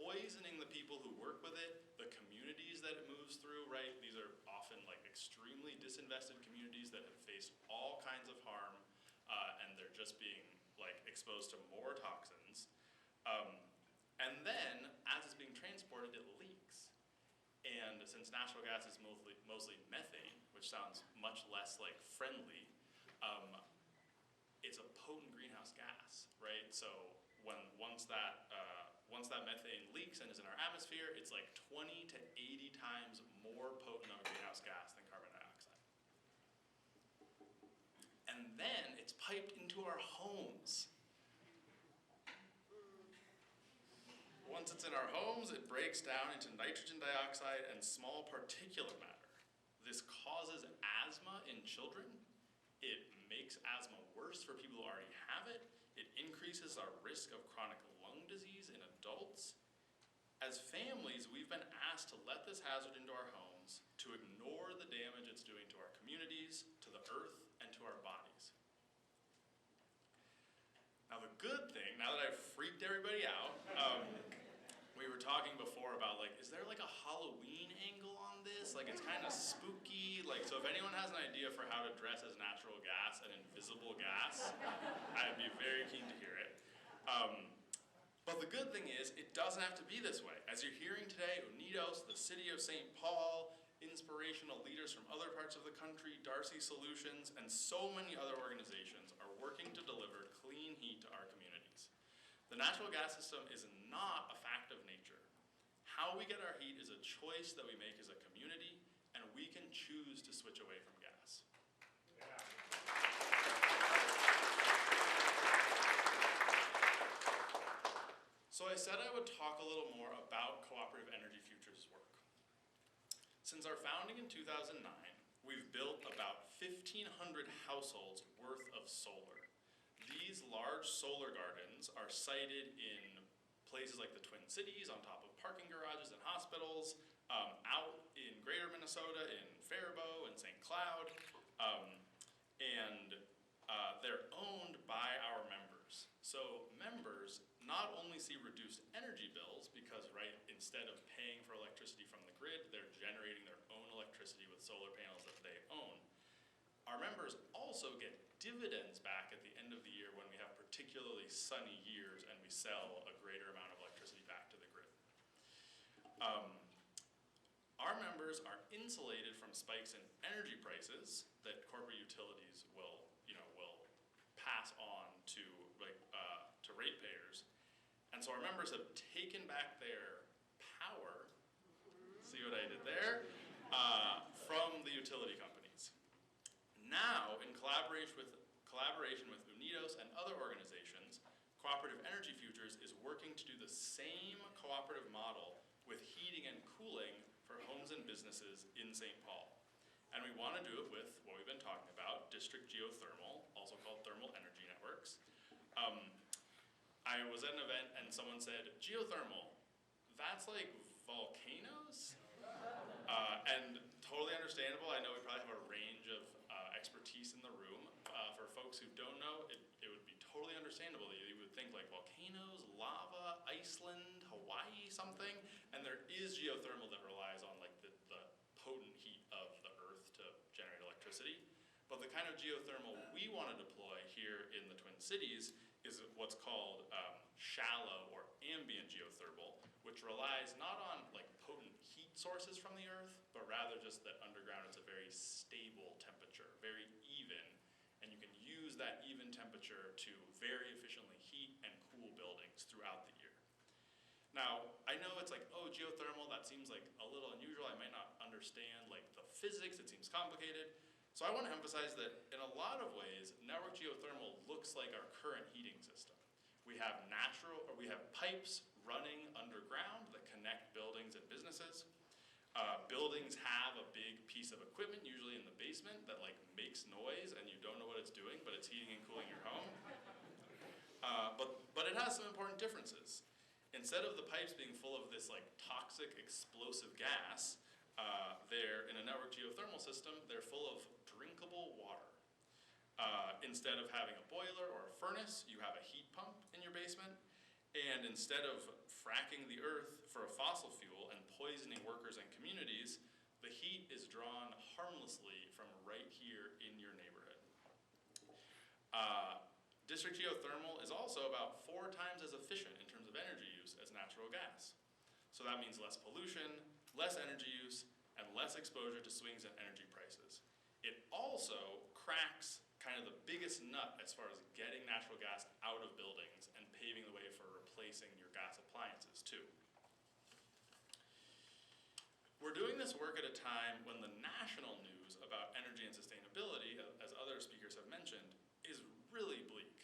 Speaker 6: poisoning the people who work with it, the communities that it moves through, right? These are often extremely disinvested communities that have faced all kinds of harm, and they're just being exposed to more toxins. And then, as it's being transported, it leaks. And since natural gas is mostly methane, which sounds much less friendly, it's a potent greenhouse gas, right? So once that methane leaks and is in our atmosphere, it's 20 to 80 times more potent of a greenhouse gas than carbon dioxide. And then it's piped into our homes. Once it's in our homes, it breaks down into nitrogen dioxide and small particulate matter. This causes asthma in children. It makes asthma worse for people who already have it. It increases our risk of chronic lung disease in adults. As families, we've been asked to let this hazard into our homes, to ignore the damage it's doing to our communities, to the earth, and to our bodies. Now the good thing, now that I've freaked everybody out, we were talking before about is there a Halloween angle on this? It's kind of spooky. So if anyone has an idea for how to dress as natural gas, an invisible gas, I'd be very keen to hear it. But the good thing is, it doesn't have to be this way. As you're hearing today, Unidos, the city of St. Paul, inspirational leaders from other parts of the country, Darcy Solutions, and so many other organizations are working to deliver clean heat to our communities. The natural gas system is not a fact of nature. How we get our heat is a choice that we make as a community, and we can choose to switch away from gas. So I said I would talk a little more about Cooperative Energy Futures' work. Since our founding in 2009, we've built about 1,500 households worth of solar. these large solar gardens are sited in places like the Twin Cities, on top of parking garages and hospitals, out in greater Minnesota, in Faribault and St. Cloud, and they're owned by our members. So members not only see reduced energy bills because, right, instead of paying for electricity from the grid, they're generating their own electricity with solar panels that they own. Our members also get dividends back at the end of the year when we have particularly sunny years and we sell a greater amount of electricity back to the grid. Our members are insulated from spikes in energy prices that corporate utilities will pass on to ratepayers. And so our members have taken back their power, see what I did there, from the utility companies. Now, in collaboration with Unidos and other organizations, Cooperative Energy Futures is working to do the same cooperative model with heating and cooling for homes and businesses in St. Paul. And we want to do it with what we've been talking about, district geothermal, also called thermal energy networks. I was at an event and someone said, geothermal, that's like volcanoes? And totally understandable. I know we probably have a range of expertise in the room. For folks who don't know, it would be totally understandable that you would think like volcanoes, lava, Iceland, Hawaii, something. And there is geothermal that relies on like the potent heat of the earth to generate electricity. But the kind of geothermal we want to deploy here in the Twin Cities is what's called shallow or ambient geothermal, which relies not on like potent heat sources from the earth, but rather just that underground it's a very stable temperature, very even, and you can use that even temperature to very efficiently heat and cool buildings throughout the year. Now, I know it's like, oh, geothermal, that seems like a little unusual. I might not understand like the physics, it seems complicated. So I want to emphasize that in a lot of ways, network geothermal looks like our current heating system. We have pipes running underground that connect buildings and businesses. Buildings have a big piece of equipment, usually in the basement, that like makes noise and you don't know what it's doing, but it's heating and cooling your home. But it has some important differences. Instead of the pipes being full of this like toxic explosive gas, they're in a network geothermal system, they're full of drinkable water. Instead of having a boiler or a furnace, you have a heat pump in your basement. And instead of fracking the earth for a fossil fuel and poisoning workers and communities, the heat is drawn harmlessly from right here in your neighborhood. District geothermal is also about 4 times as efficient in terms of energy use as natural gas. So that means less pollution, less energy use, and less exposure to swings in energy prices. It also cracks kind of the biggest nut as far as getting natural gas out of buildings and paving the way for replacing your gas appliances too. We're doing this work at a time when the national news about energy and sustainability, as other speakers have mentioned, is really bleak.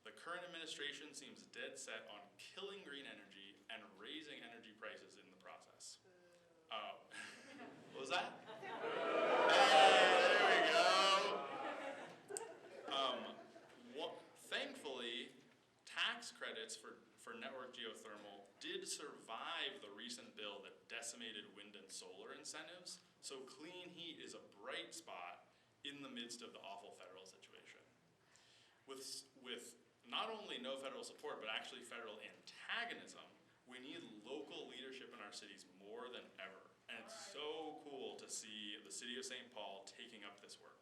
Speaker 6: The current administration seems dead set on killing green energy and raising energy prices in the process. What was that? There we go. Thankfully, tax credits for network geothermal did survive the recent bill that decimated wind and solar incentives, so clean heat is a bright spot in the midst of the awful federal situation. With not only no federal support, but actually federal antagonism, we need local leadership in our cities more than ever. And it's so cool to see the city of St. Paul taking up this work.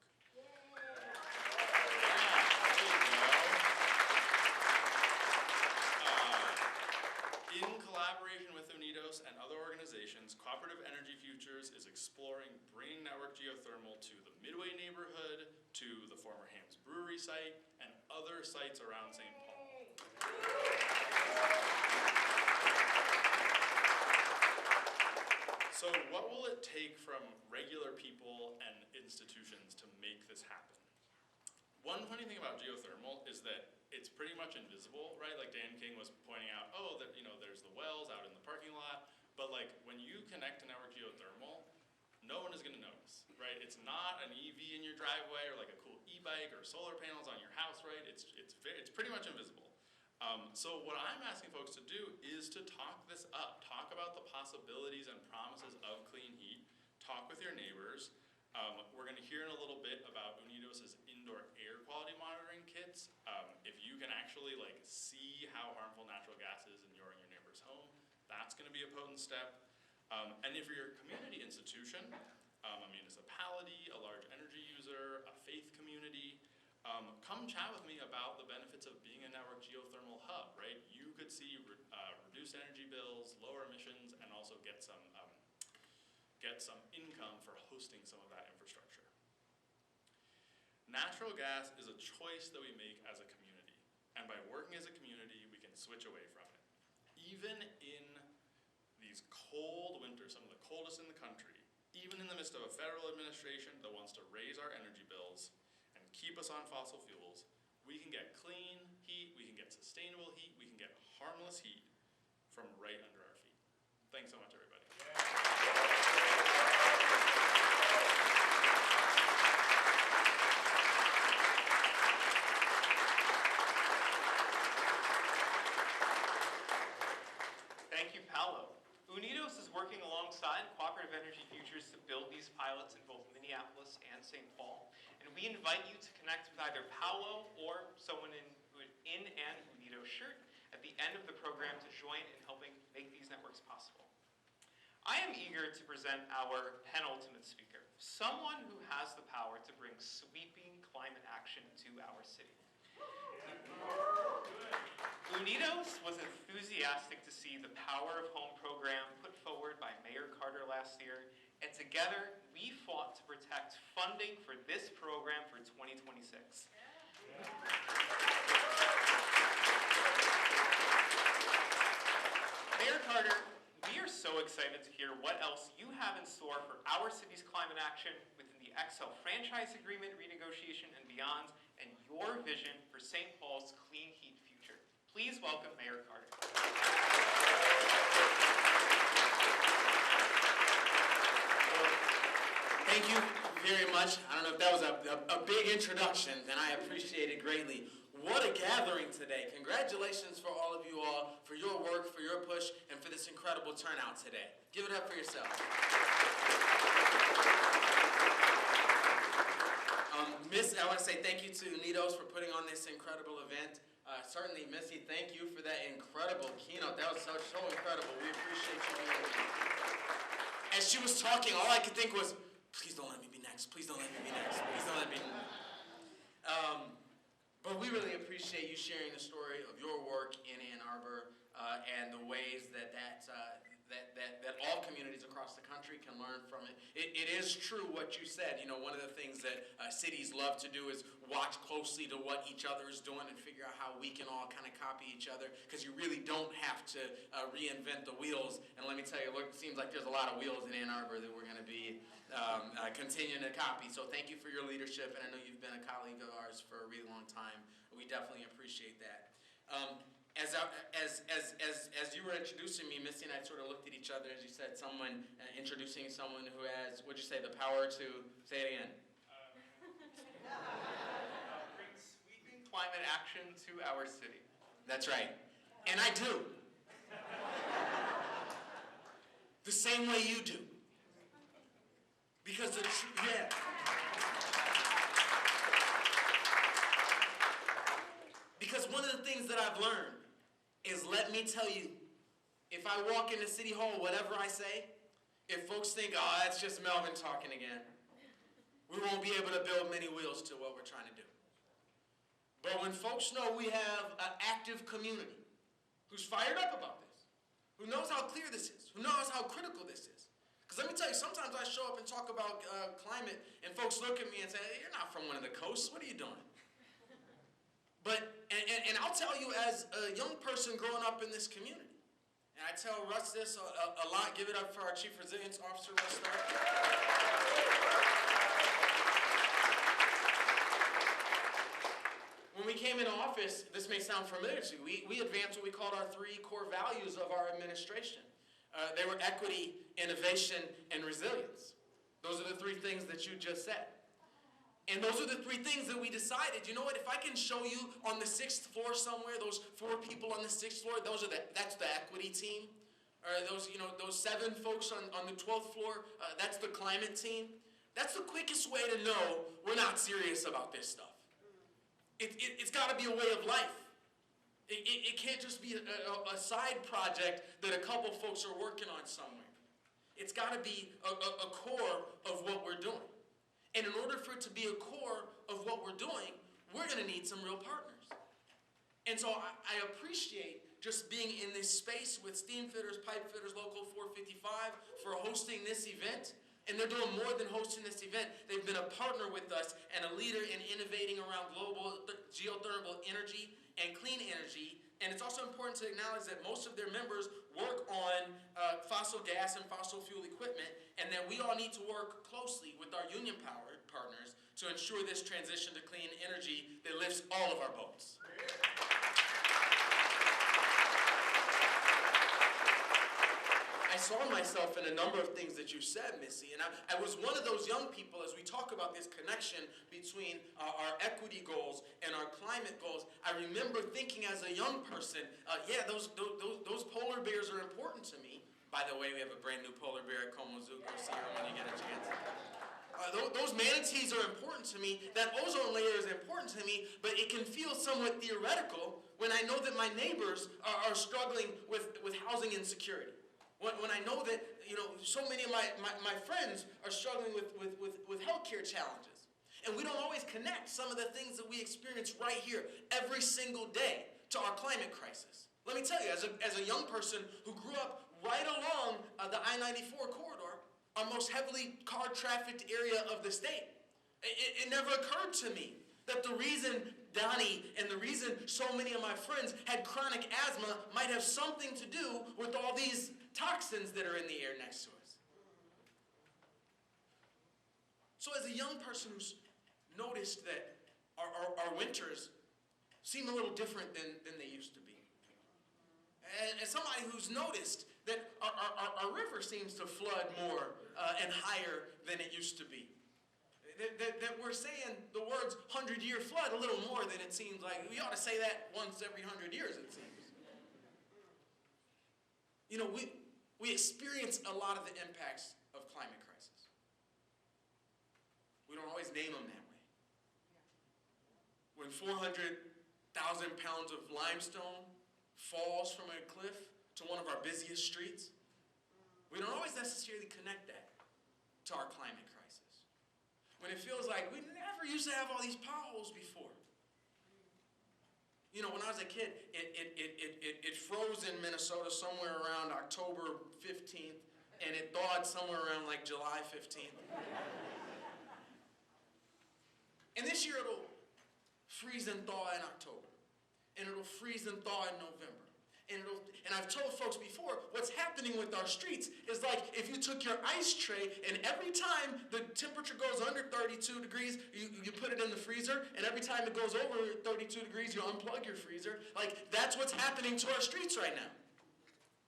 Speaker 6: In collaboration with Unidos and other organizations, Cooperative Energy Futures is exploring bringing network geothermal to the Midway neighborhood, to the former Ham's Brewery site, and other sites around St. Paul. So what will it take from regular people and institutions to make this happen? One funny thing about geothermal is that it's pretty much invisible, right? Like Dan King was pointing out, oh, that, there's the wells out in the parking lot, but like when you connect to network geothermal, no one is gonna notice, right? It's not an EV in your driveway or like a cool e-bike bike or solar panels on your house, right? It's pretty much invisible. So what I'm asking folks to do is to talk this up. Talk about the possibilities and promises of clean heat. Talk with your neighbors. We're going to hear in a little bit about Unidos' indoor air quality monitoring kits. If you can actually see how harmful natural gas is in your neighbor's home, that's going to be a potent step. And if you're a community institution, a municipality, a large energy user, a faith community, come chat with me about the benefits of being a network geothermal hub, right? You could see reduced energy bills, lower emissions, and also get some income for hosting some of that infrastructure. Natural gas is a choice that we make as a community, and by working as a community, we can switch away from it. Even in these cold winters, some of the coldest in the country, even in the midst of a federal administration that wants to raise our energy bills and keep us on fossil fuels, we can get clean heat, we can get sustainable heat, we can get harmless heat from right under our feet. Thanks so much, everybody.
Speaker 7: Thank you, Paolo. Unidos is working alongside Cooperative Energy Futures to build these pilots in both Minneapolis and St. Paul. And we invite you to connect with either Paolo or someone in an Unidos shirt at the end of the program to join in helping make these networks possible. I am eager to present our penultimate speaker, someone who has the power to bring sweeping climate action to our city. Unidos was enthusiastic to see the Power of Home program put forward by Mayor Carter last year, and together we fought to protect funding for this program for 2026. Mayor Carter, we are so excited to hear what else you have in store for our city's climate action within the Xcel franchise agreement renegotiation and beyond, and your vision for St. Paul's clean heat future. Please welcome Mayor Carter.
Speaker 8: Thank you very much. I don't know if that was a big introduction, and I appreciate it greatly. What a gathering today. Congratulations for all of you all, for your work, for your push, and for this incredible turnout today. Give it up for yourself. I want to say thank you to Unidos for putting on this incredible event. Certainly, Missy, thank you for that incredible keynote. That was so incredible. We appreciate you being here. As she was talking, all I could think was, please don't let me be next. Please don't let me be next. Please don't let me be next. But we really appreciate you sharing the story of your work in Ann Arbor and the ways that all communities across the country can learn from it. It is true what you said. You know, one of the things that cities love to do is watch closely to what each other is doing and figure out how we can all kind of copy each other, because you really don't have to reinvent the wheels. And let me tell you, look, it seems like there's a lot of wheels in Ann Arbor that we're going to be continuing to copy. So thank you for your leadership, and I know you've been a colleague of ours for a really long time. We definitely appreciate that. As you were introducing me, Missy and I sort of looked at each other as you said, someone introducing someone who has, what'd you say, the power to, say it again.
Speaker 7: Bring sweeping climate action to our city.
Speaker 8: That's right. And I do. The same way you do. Because the Because one of the things that I've learned is, let me tell you, if I walk into City Hall, whatever I say, if folks think, oh, that's just Melvin talking again, we won't be able to build many wheels to what we're trying to do. But when folks know we have an active community who's fired up about this, who knows how clear this is, who knows how critical this is. Because let me tell you, sometimes I show up and talk about climate, and folks look at me and say, hey, you're not from one of the coasts, what are you doing? But, and I'll tell you, as a young person growing up in this community, and I tell Russ this a lot, give it up for our Chief Resilience Officer, Russ Stark. When we came into office, this may sound familiar to you, we advanced what we called our 3 core values of our administration. They were equity, innovation, and resilience. Those are the 3 things that you just said. And those are the three things that we decided. You know what? If I can show you on the 6th floor somewhere, those 4 people on the 6th floor, that's the equity team. Or those 7 folks on the 12th floor, that's the climate team. That's the quickest way to know we're not serious about this stuff. It's got to be a way of life. It can't just be a side project that a couple folks are working on somewhere. It's got to be a core of what we're doing. And in order for it to be a core of what we're doing, we're going to need some real partners. And so I appreciate just being in this space with Steam Fitters, Pipe Fitters Local 455 for hosting this event. And they're doing more than hosting this event. They've been a partner with us and a leader in innovating around global geothermal energy and clean energy. And it's also important to acknowledge that most of their members work on fossil gas and fossil fuel equipment, and that we all need to work closely with our union-powered partners to ensure this transition to clean energy that lifts all of our boats. I saw myself in a number of things that you said, Missy, and I was one of those young people as we talk about this connection between our equity goals and our climate goals. I remember thinking as a young person, yeah, those polar bears are important to me. By the way, we have a brand new polar bear at Como Zoo. Go see her when you get a chance. Those manatees are important to me. That ozone layer is important to me, but it can feel somewhat theoretical when I know that my neighbors are struggling with housing insecurity. When I know that so many of my friends are struggling with healthcare challenges. And we don't always connect some of the things that we experience right here every single day to our climate crisis. Let me tell you, as a young person who grew up right along the I-94 corridor, our most heavily car-trafficked area of the state, it never occurred to me that the reason Donnie and the reason so many of my friends had chronic asthma might have something to do with all these toxins that are in the air next to us. So as a young person who's noticed that our winters seem a little different than they used to be, and as somebody who's noticed that our river seems to flood more and higher than it used to be, that we're saying the words 100-year flood a little more than it seems like. We ought to say that once every 100 years, it seems. We experience a lot of the impacts of climate crisis. We don't always name them that way. When 400,000 pounds of limestone falls from a cliff to one of our busiest streets, we don't always necessarily connect that to our climate crisis. When it feels like we never used to have all these potholes before. When I was a kid, it froze in Minnesota somewhere around October 15th, and it thawed somewhere around like July 15th. And this year it'll freeze and thaw in October, and it'll freeze and thaw in November. And I've told folks before, what's happening with our streets is like if you took your ice tray and every time the temperature goes under 32 degrees, you put it in the freezer, and every time it goes over 32 degrees, you unplug your freezer. Like, that's what's happening to our streets right now.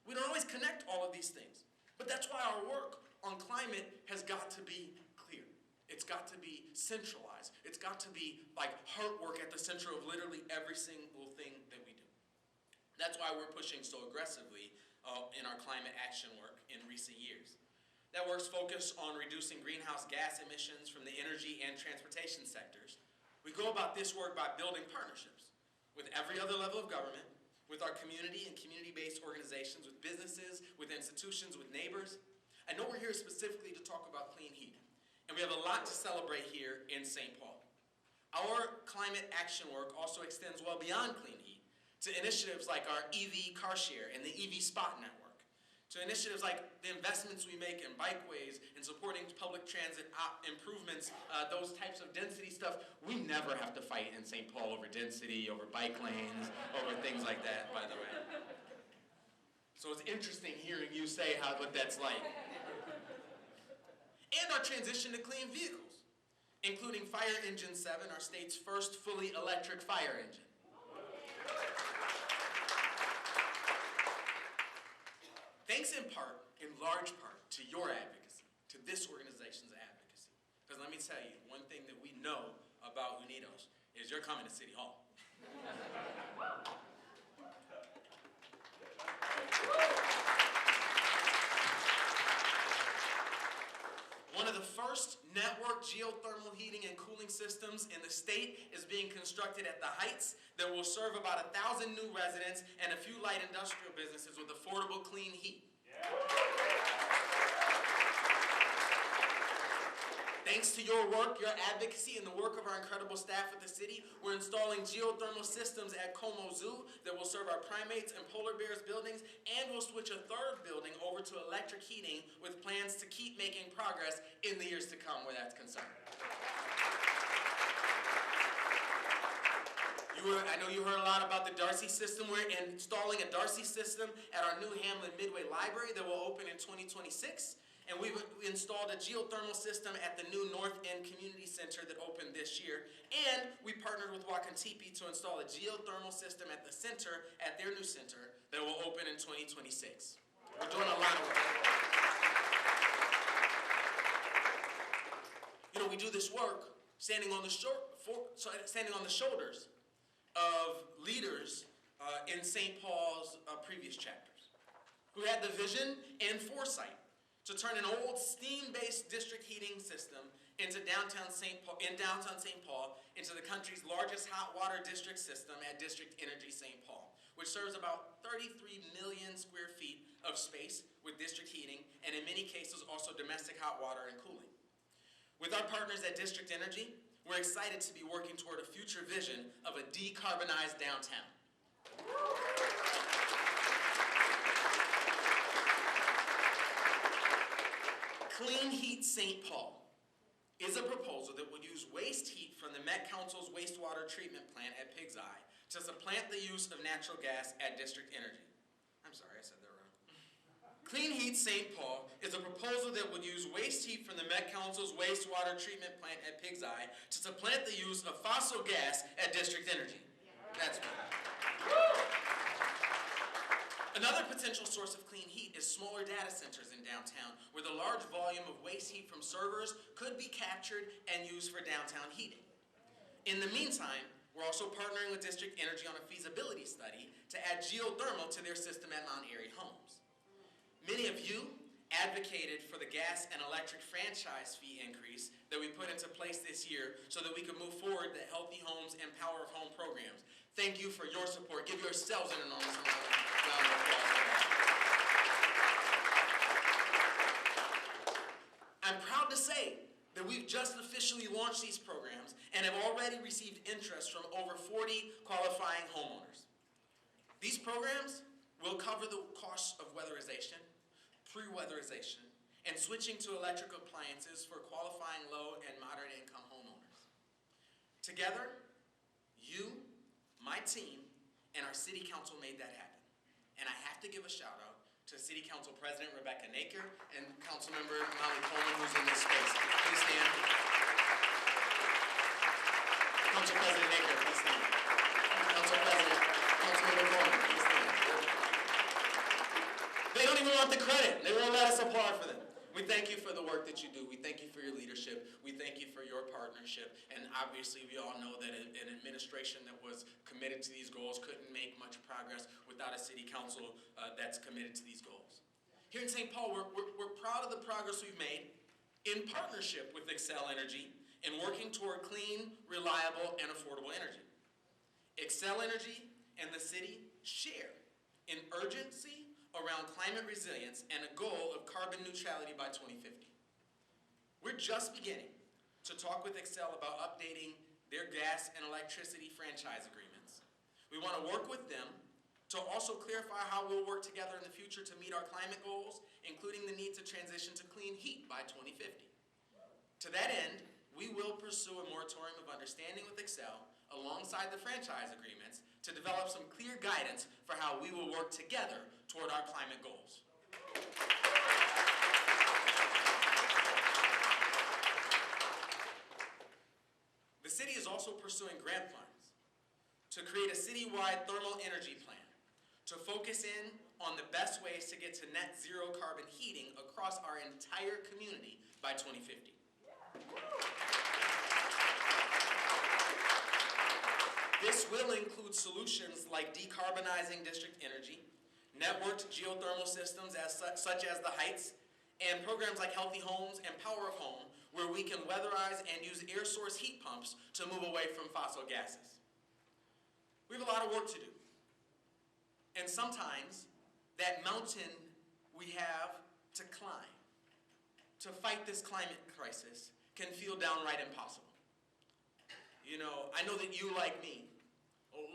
Speaker 8: We don't always connect all of these things. But that's why our work on climate has got to be clear. It's got to be centralized. It's got to be like heart work at the center of literally every single thing that we do. That's why we're pushing so aggressively in our climate action work in recent years. That work's focused on reducing greenhouse gas emissions from the energy and transportation sectors. We go about this work by building partnerships with every other level of government, with our community and community-based organizations, with businesses, with institutions, with neighbors. I know we're here specifically to talk about clean heat, and we have a lot to celebrate here in St. Paul. Our climate action work also extends well beyond clean heat, to initiatives like our EV car share and the EV spot network, to initiatives like the investments we make in bikeways and supporting public transit improvements, those types of density stuff. We never have to fight in St. Paul over density, over bike lanes, over things like that, by the way. So it's interesting hearing you say what that's like. And our transition to clean vehicles, including Fire Engine 7, our state's first fully electric fire engine. Thanks in large part, to your advocacy, to this organization's advocacy. Because let me tell you, one thing that we know about Unidos is you're coming to City Hall. One of the first network geothermal heating and cooling systems in the state is being constructed at the Heights that will serve about 1,000 new residents and a few light industrial businesses with affordable clean heat. Thanks to your work, your advocacy, and the work of our incredible staff at the city, we're installing geothermal systems at Como Zoo that will serve our primates and polar bears buildings, and we'll switch a third building over to electric heating with plans to keep making progress in the years to come where that's concerned. I know you heard a lot about the Darcy system. We're installing a Darcy system at our new Hamlin Midway Library that will open in 2026. And we've installed a geothermal system at the new North End Community Center that opened this year. And we partnered with Wakantipi to install a geothermal system at the center, at their new center, that will open in 2026. We're doing a lot of work. You know, we do this work standing on the shoulders of leaders in St. Paul's previous chapters, who had the vision and foresight to turn an old steam-based district heating system into downtown St. Paul into the country's largest hot water district system at District Energy St. Paul, which serves about 33 million square feet of space with district heating, and in many cases also domestic hot water and cooling. With our partners at District Energy, we're excited to be working toward a future vision of a decarbonized downtown. Clean Heat St. Paul is a proposal that would use waste heat from the Met Council's wastewater treatment plant at Pig's Eye to supplant the use of natural gas at District Energy. I'm sorry, I said that wrong. Clean Heat St. Paul is a proposal that would use waste heat from the Met Council's wastewater treatment plant at Pig's Eye to supplant the use of fossil gas at District Energy. That's right. Another potential source of clean heat is smaller data centers in downtown, where the large volume of waste heat from servers could be captured and used for downtown heating. In the meantime, we're also partnering with District Energy on a feasibility study to add geothermal to their system at Mount Airy Homes. Many of you advocated for the gas and electric franchise fee increase that we put into place this year so that we could move forward the Healthy Homes and Power of Home programs. Thank you for your support. Give yourselves an enormous round of applause. I'm proud to say that we've just officially launched these programs and have already received interest from over 40 qualifying homeowners. These programs will cover the costs of weatherization, pre-weatherization, and switching to electric appliances for qualifying low and moderate income homeowners. Together, you, my team, and our city council made that happen. And I have to give a shout out to City Council President Rebecca Naker and Councilmember Molly Coleman, who's in this space. Please stand. Council President Naker, please stand. Councilmember Coleman, please stand. They don't even want the credit. They won't let us applaud for them. We thank you for the work that you do. We thank you for your leadership. We thank you for your partnership. And obviously, we all know that an administration that was committed to these goals couldn't make much progress without a city council that's committed to these goals. Here in St. Paul, we're proud of the progress we've made in partnership with Xcel Energy in working toward clean, reliable, and affordable energy. Xcel Energy and the city share in urgency around climate resilience and a goal of carbon neutrality by 2050. We're just beginning to talk with Xcel about updating their gas and electricity franchise agreements. We want to work with them to also clarify how we'll work together in the future to meet our climate goals, including the need to transition to clean heat by 2050. To that end, we will pursue a moratorium of understanding with Xcel alongside the franchise agreements to develop some clear guidance for how we will work together toward our climate goals. The city is also pursuing grant funds to create a citywide thermal energy plan to focus in on the best ways to get to net zero carbon heating across our entire community by 2050. This will include solutions like decarbonizing district energy, networked geothermal systems such as the Heights, and programs like Healthy Homes and Power of Home, where we can weatherize and use air source heat pumps to move away from fossil gases. We have a lot of work to do. And sometimes that mountain we have to climb to fight this climate crisis can feel downright impossible. You know, I know that you, like me,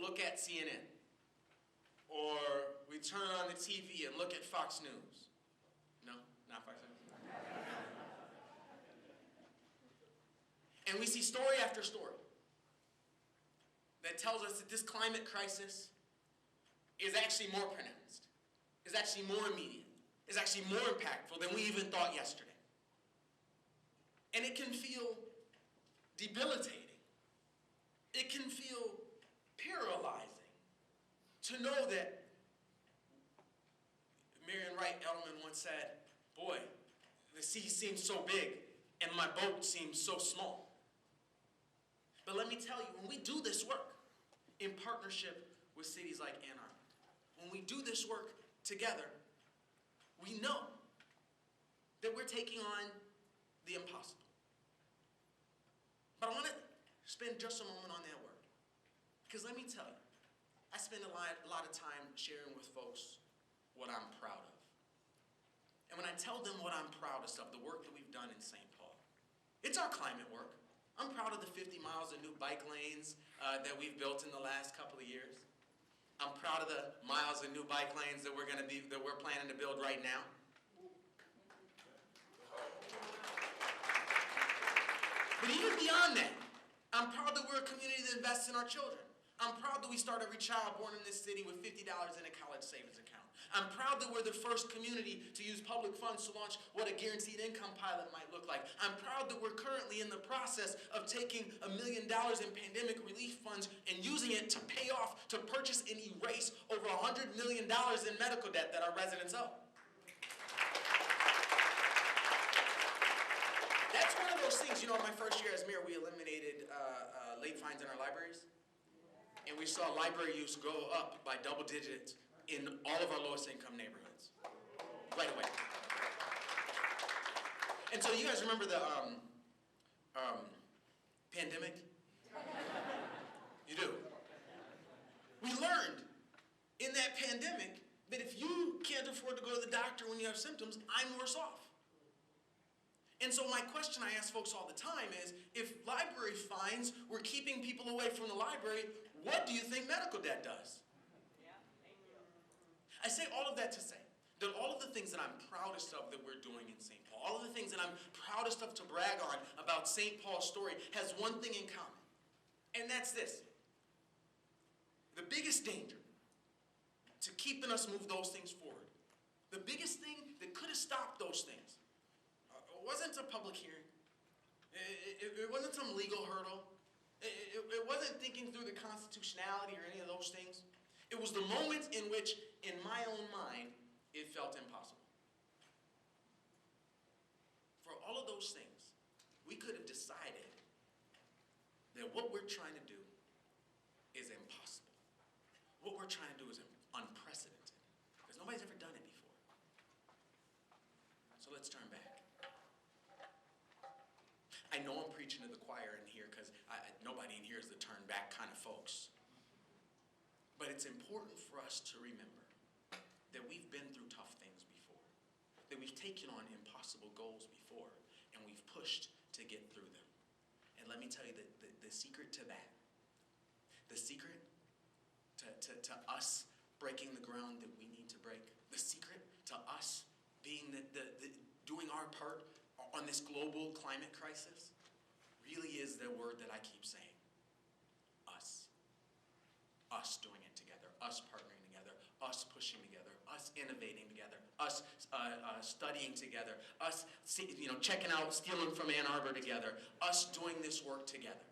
Speaker 8: look at CNN, or we turn on the TV and look at Fox News. No, not Fox News. And we see story after story that tells us that this climate crisis is actually more pronounced, is actually more immediate, is actually more impactful than we even thought yesterday. And it can feel debilitating. It can feel paralyzing to know that Marion Wright Edelman once said, boy, the sea seems so big and my boat seems so small. But let me tell you, when we do this work in partnership with cities like Ann Arbor, when we do this work together, we know that we're taking on the impossible. But I want to spend just a moment on that word. Because let me tell you, I spend a lot of time sharing with folks what I'm proud of. And when I tell them what I'm proudest of, the work that we've done in St. Paul, it's our climate work. I'm proud of the 50 miles of new bike lanes that we've built in the last couple of years. I'm proud of the miles of new bike lanes that we're planning to build right now. But even beyond that, I'm proud that we're a community that invests in our children. I'm proud that we start every child born in this city with $50 in a college savings account. I'm proud that we're the first community to use public funds to launch what a guaranteed income pilot might look like. I'm proud that we're currently in the process of taking $1 million in pandemic relief funds and using it to pay off, to purchase and erase over $100 million in medical debt that our residents owe. That's one of those things, you know, in my first year as mayor, we eliminated late fines in our libraries. And we saw library use go up by double digits in all of our lowest income neighborhoods. Right away. And so you guys remember the pandemic? You do. We learned in that pandemic that if you can't afford to go to the doctor when you have symptoms, I'm worse off. And so my question I ask folks all the time is, if library fines were keeping people away from the library, what do you think medical debt does? I say all of that to say that all of the things that I'm proudest of that we're doing in St. Paul, all of the things that I'm proudest of to brag on about St. Paul's story has one thing in common, and that's this. The biggest danger to keeping us move those things forward, the biggest thing that could have stopped those things, wasn't a public hearing. It wasn't some legal hurdle. It wasn't thinking through the constitutionality or any of those things. It was the moment in which, in my own mind, it felt impossible. For all of those things, we could have decided that what we're trying to do is impossible. What we're trying to do is unprecedented, because nobody's ever done it before. So let's turn back. I know I'm preaching to the choir in here because nobody in here is the turn back kind of folks. But it's important for us to remember that we've been through tough things before, that we've taken on impossible goals before, and we've pushed to get through them. And let me tell you that the secret to that, the secret to us breaking the ground that we need to break, the secret to us being doing our part on this global climate crisis really is the word that I keep saying. Us. Us doing it together. Us partnering together. Us pushing together. Us innovating together. Us studying together. Us checking out, stealing from Ann Arbor together. Us doing this work together.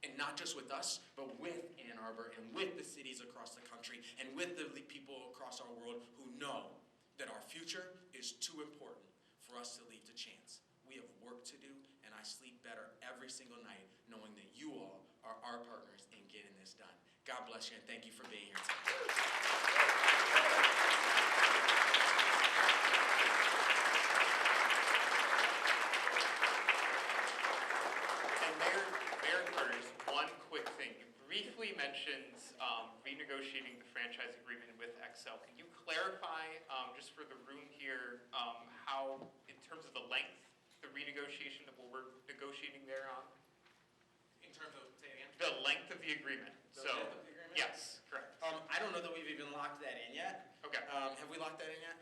Speaker 8: And not just with us, but with Ann Arbor and with the cities across the country and with the people across our world who know that our future is too important for us to leave to chance. We have work to do, and I sleep better every single night knowing that you all are our partners in getting this done. God bless you, and thank you for being here today.
Speaker 1: And Mayor Carter, just one quick thing. You briefly mentioned renegotiating the franchise agreement with Excel. Can you clarify, just for the room here, how, in terms of the length, the renegotiation of what we're negotiating there on?
Speaker 8: In terms of, say it again?
Speaker 1: The length of the agreement.
Speaker 8: The length of the agreement?
Speaker 1: Yes, correct.
Speaker 8: I don't know that we've even locked that in yet.
Speaker 1: Okay.
Speaker 8: Have we locked that in yet?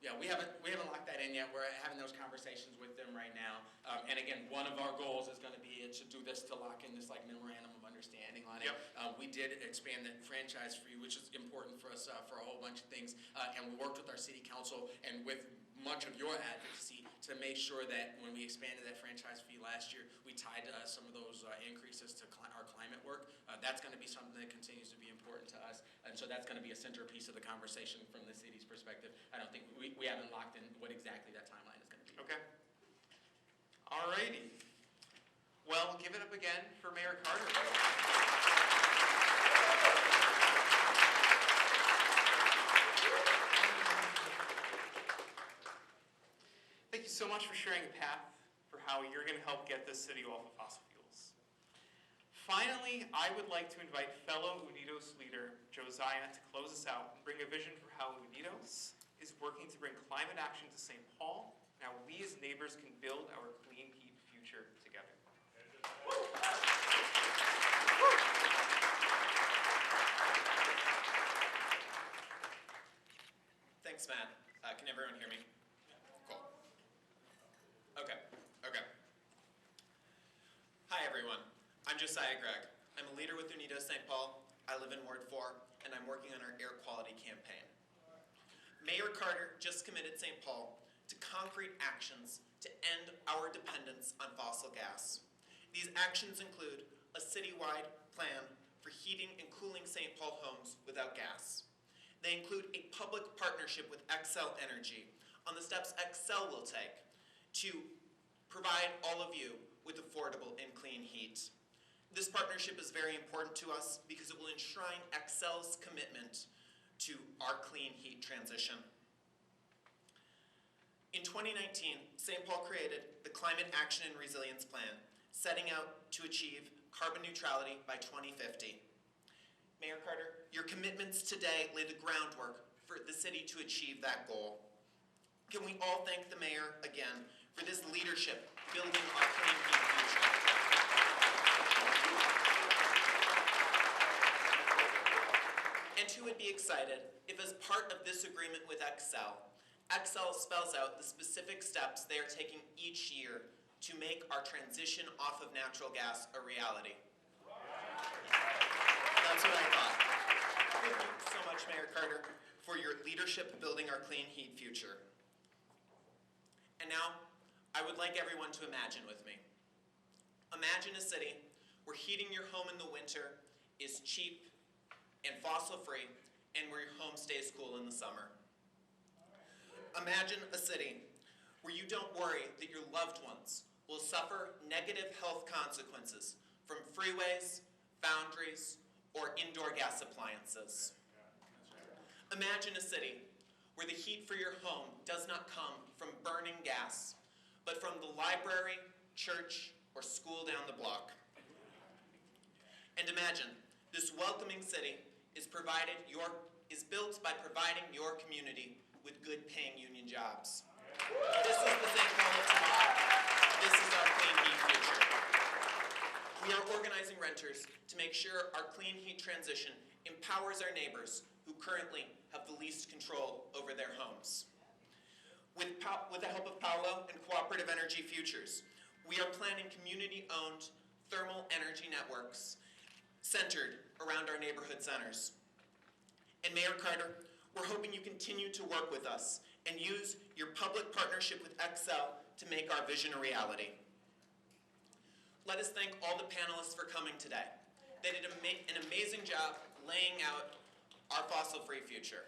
Speaker 8: Yeah, we haven't locked that in yet. We're having those conversations with them right now. And again, one of our goals is going to be to do this, to lock in this like memorandum of understanding on it.
Speaker 1: Yep.
Speaker 8: We did expand the franchise fee, which is important for us for a whole bunch of things. And we worked with our city council and with much of your advocacy to make sure that when we expanded that franchise fee last year, we tied some of those increases to our climate work. That's going to be something that continues to be important to us. And so that's going to be a centerpiece of the conversation from the city's perspective. I don't think we haven't locked in what exactly that timeline is going to be.
Speaker 1: Okay. Alrighty. Well, give it up again for Mayor Carter. Thank you so much for sharing a path for how you're going to help get this city off of fossil fuels. Finally, I would like to invite fellow Unidos leader Josiah to close us out and bring a vision for how Unidos is working to bring climate action to St. Paul, and how we as neighbors can build our clean heat future together.
Speaker 9: Thanks, Matt. Can everyone hear me? Cool. Okay. Hi, everyone. I'm Josiah Gregg. I'm a leader with Unidos St. Paul. I live in Ward 4, and I'm working on our air quality campaign. Mayor Carter just committed St. Paul to concrete actions to end our dependence on fossil gas. These actions include a citywide plan for heating and cooling St. Paul homes without gas. They include a public partnership with Xcel Energy on the steps Xcel will take to provide all of you with affordable and clean heat. This partnership is very important to us because it will enshrine Xcel's commitment to our clean heat transition. In 2019, St. Paul created the Climate Action and Resilience Plan, setting out to achieve carbon neutrality by 2050. Mayor Carter, your commitments today lay the groundwork for the city to achieve that goal. Can we all thank the mayor again for this leadership building our clean heat future? And who would be excited if, as part of this agreement with Xcel spells out the specific steps they are taking each year to make our transition off of natural gas a reality? That's what I thought. Thank you so much, Mayor Carter, for your leadership building our clean heat future. And now, I would like everyone to imagine with me. Imagine a city where heating your home in the winter is cheap and fossil-free, and where your home stays cool in the summer. Imagine a city where you don't worry that your loved ones will suffer negative health consequences from freeways, foundries, or indoor gas appliances. Imagine a city where the heat for your home does not come from burning gas, but from the library, church, or school down the block. And imagine this welcoming city is built by providing your community with good paying union jobs. This is the St. Paul of tomorrow. This is our clean heat future. We are organizing renters to make sure our clean heat transition empowers our neighbors who currently have the least control over their homes. With the help of Paolo and Cooperative Energy Futures, we are planning community-owned thermal energy networks centered around our neighborhood centers. And Mayor Carter, we're hoping you continue to work with us and use your public partnership with Xcel to make our vision a reality. Let us thank all the panelists for coming today. They did an amazing job laying out our fossil-free future.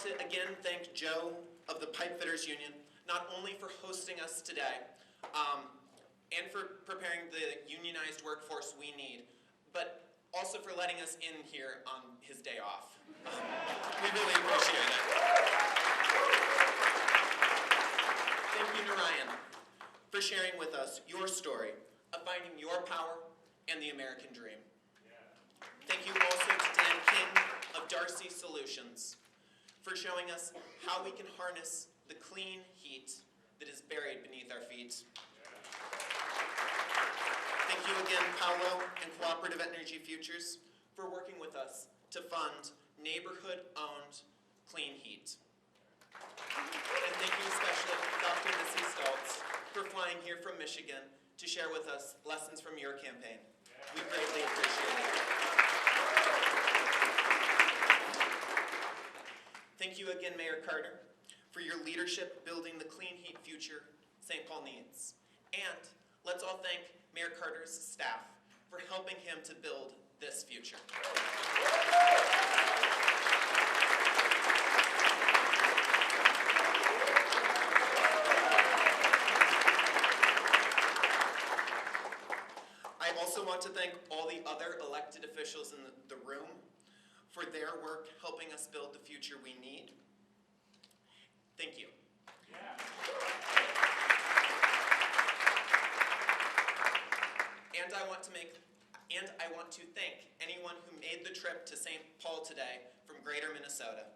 Speaker 9: to again thank Joe of the Pipe Fitters Union, not only for hosting us today, and for preparing the unionized workforce we need, but also for letting us in here on his day off. We really appreciate it. Thank you, Narayan, for sharing with us your story of finding your power and the American dream. Thank you also to Dan King of Darcy Solutions for showing us how we can harness the clean heat that is buried beneath our feet. Thank you again, Paolo and Cooperative Energy Futures, for working with us to fund neighborhood-owned clean heat. And thank you especially Dr. Missy Stults for flying here from Michigan to share with us lessons from your campaign. We greatly appreciate it. Thank you again, Mayor Carter, for your leadership building the clean heat future St. Paul needs. And let's all thank Mayor Carter's staff for helping him to build this future. I also want to thank all the other elected officials in the room for their work helping us build the future we need. Thank you. And I want to thank anyone who made the trip to St. Paul today from Greater Minnesota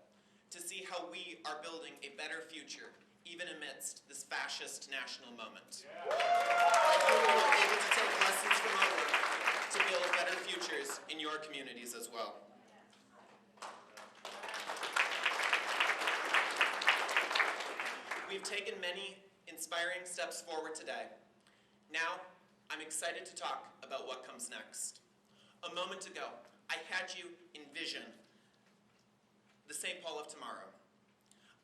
Speaker 9: to see how we are building a better future even amidst this fascist national moment. I hope you are able to take lessons from our work to build better futures in your communities as well. We've taken many inspiring steps forward today. Now, I'm excited to talk about what comes next. A moment ago, I had you envision the St. Paul of tomorrow.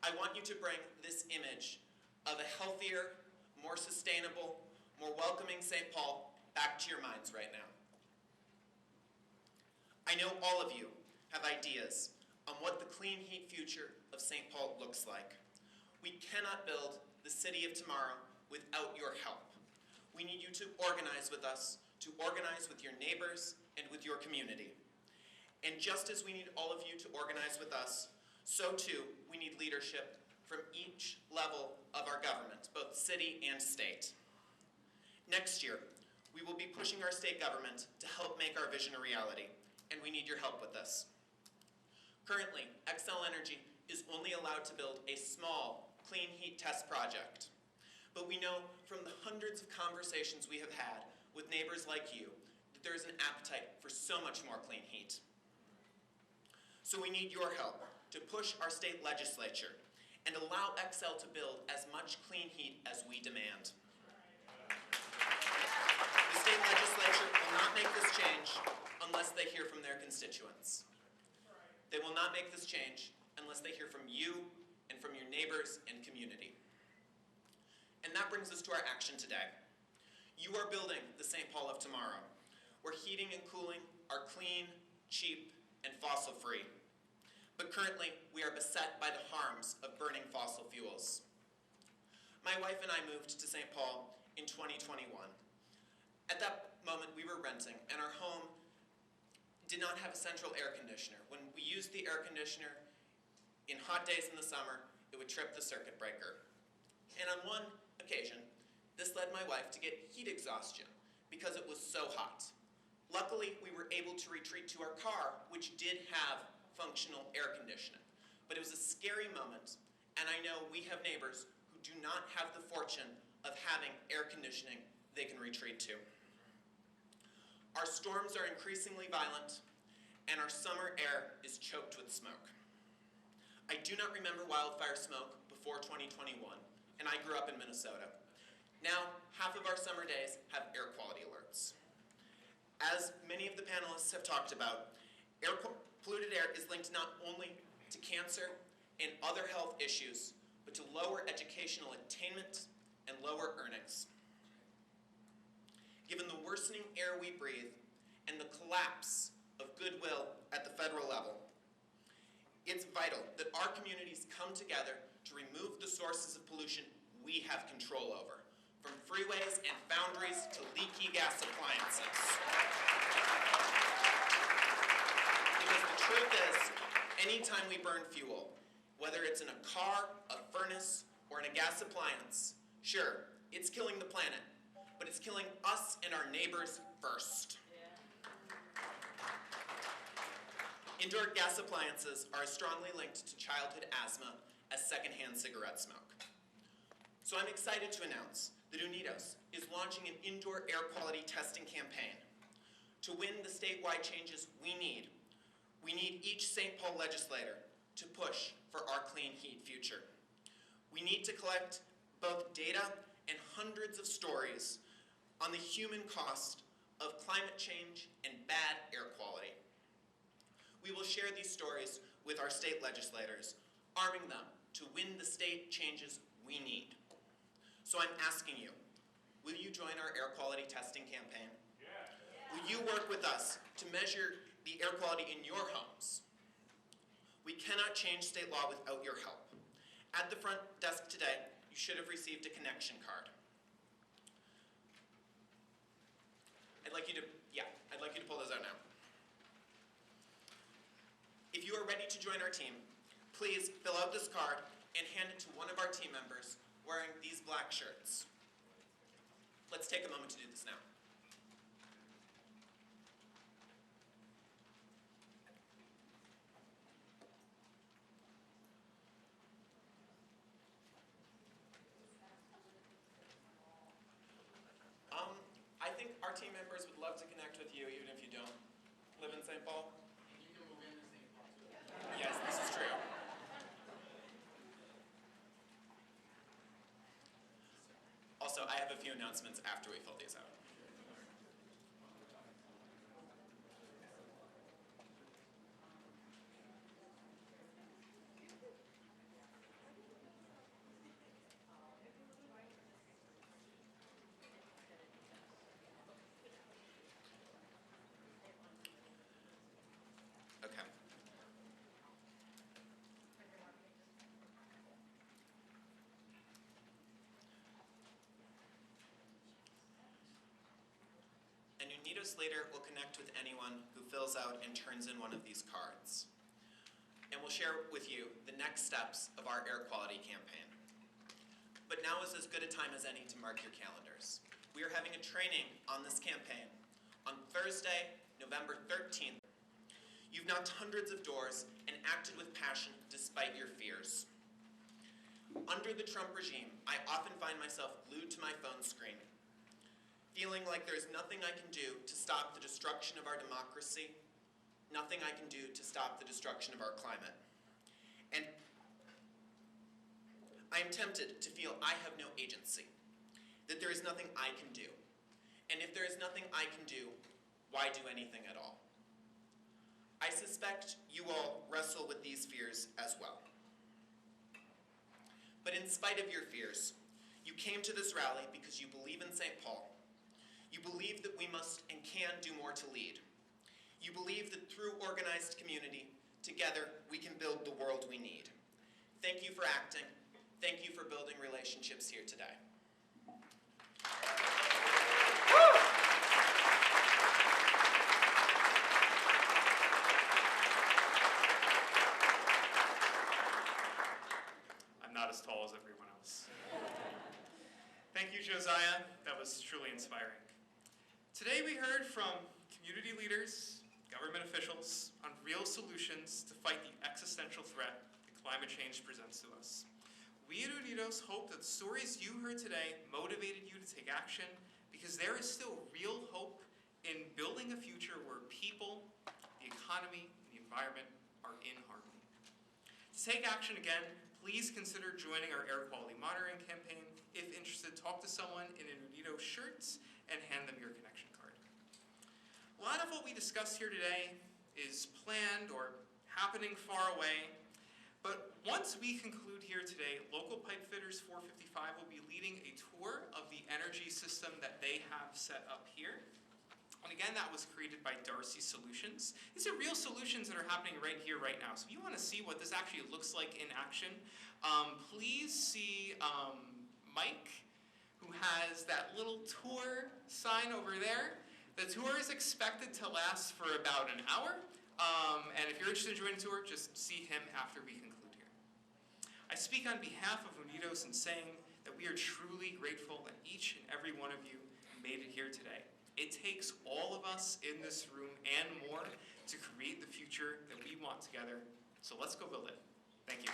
Speaker 9: I want you to bring this image of a healthier, more sustainable, more welcoming St. Paul back to your minds right now. I know all of you have ideas on what the clean heat future of St. Paul looks like. We cannot build the city of tomorrow without your help. We need you to organize with us, to organize with your neighbors and with your community. And just as we need all of you to organize with us, so too we need leadership from each level of our government, both city and state. Next year, we will be pushing our state government to help make our vision a reality, and we need your help with this. Currently, Xcel Energy is only allowed to build a small clean heat test project. But we know from the hundreds of conversations we have had with neighbors like you that there is an appetite for so much more clean heat. So we need your help to push our state legislature and allow Xcel to build as much clean heat as we demand. The state legislature will not make this change unless they hear from their constituents. They will not make this change unless they hear from you and from your neighbors and community. And that brings us to our action today. You are building the St. Paul of tomorrow, where heating and cooling are clean, cheap, and fossil-free. But currently, we are beset by the harms of burning fossil fuels. My wife and I moved to St. Paul in 2021. At that moment, we were renting, and our home did not have a central air conditioner. When we used the air conditioner in hot days in the summer, it would trip the circuit breaker. And on one occasion, this led my wife to get heat exhaustion because it was so hot. Luckily, we were able to retreat to our car, which did have functional air conditioning. But it was a scary moment, and I know we have neighbors who do not have the fortune of having air conditioning they can retreat to. Our storms are increasingly violent, and our summer air is choked with smoke. I do not remember wildfire smoke before 2021. And I grew up in Minnesota. Now, half of our summer days have air quality alerts. As many of the panelists have talked about, polluted air is linked not only to cancer and other health issues, but to lower educational attainment and lower earnings. Given the worsening air we breathe and the collapse of goodwill at the federal level, It's vital that our communities come together to remove the sources of pollution we have control over, from freeways and foundries to leaky gas appliances. Because the truth is, anytime we burn fuel, whether it's in a car, a furnace, or in a gas appliance, sure, it's killing the planet, but it's killing us and our neighbors first. Indoor gas appliances are as strongly linked to childhood asthma as secondhand cigarette smoke. So I'm excited to announce that Unidos is launching an indoor air quality testing campaign. To win the statewide changes we need each St. Paul legislator to push for our clean heat future. We need to collect both data and hundreds of stories on the human cost of climate change and bad air quality. We will share these stories with our state legislators, arming them to win the state changes we need. So I'm asking you, will you join our air quality testing campaign? Yeah. Will you work with us to measure the air quality in your homes? We cannot change state law without your help. At the front desk today, you should have received a connection card. I'd like you to pull those out now. If you are ready to join our team, please fill out this card and hand it to one of our team members wearing these black shirts. Let's take a moment to do this now. I think our team members would love to connect with you even if you don't live in St. Paul.
Speaker 8: You can move into St. Paul too.
Speaker 9: Yes, this is true. Also, I have a few announcements after we fill these out. Okay. An Unidos leader will connect with anyone who fills out and turns in one of these cards. And we'll share with you the next steps of our air quality campaign. But now is as good a time as any to mark your calendars. We are having a training on this campaign on Thursday, November 13th. You've knocked hundreds of doors and acted with passion despite your fears. Under the Trump regime, I often find myself glued to my phone screen, feeling like there's nothing I can do to stop the destruction of our democracy, nothing I can do to stop the destruction of our climate. And I am tempted to feel I have no agency, that there is nothing I can do. And if there is nothing I can do, why do anything at all? I suspect you all wrestle with these fears as well. But in spite of your fears, you came to this rally because you believe in St. Paul. You believe that we must and can do more to lead. You believe that through organized community, together we can build the world we need. Thank you for acting. Thank you for building relationships here today.
Speaker 1: I'm not as tall as everyone else. Thank you, Josiah. That was truly inspiring. Today we heard from community leaders, government officials, on real solutions to fight the existential threat that climate change presents to us. We at Unidos hope that the stories you heard today motivated you to take action, because there is still real hope in building a future where people, the economy, and the environment are in harmony. To take action again, please consider joining our air quality monitoring campaign. If interested, talk to someone in an Unidos shirt and hand them your connection card. A lot of what we discussed here today is planned or happening far away, but once we conclude here today, Local Pipe Fitters 455 will be leading a tour of the energy system that they have set up here. And again, that was created by Darcy Solutions. These are real solutions that are happening right here, right now. So if you want to see what this actually looks like in action, please see Mike, who has that little tour sign over there. The tour is expected to last for about an hour. And if you're interested in joining the tour, just see him after we conclude here. I speak on behalf of Unidos in saying that we are truly grateful that each and every one of you made it here today. It takes all of us in this room and more to create the future that we want together. So let's go build it. Thank you.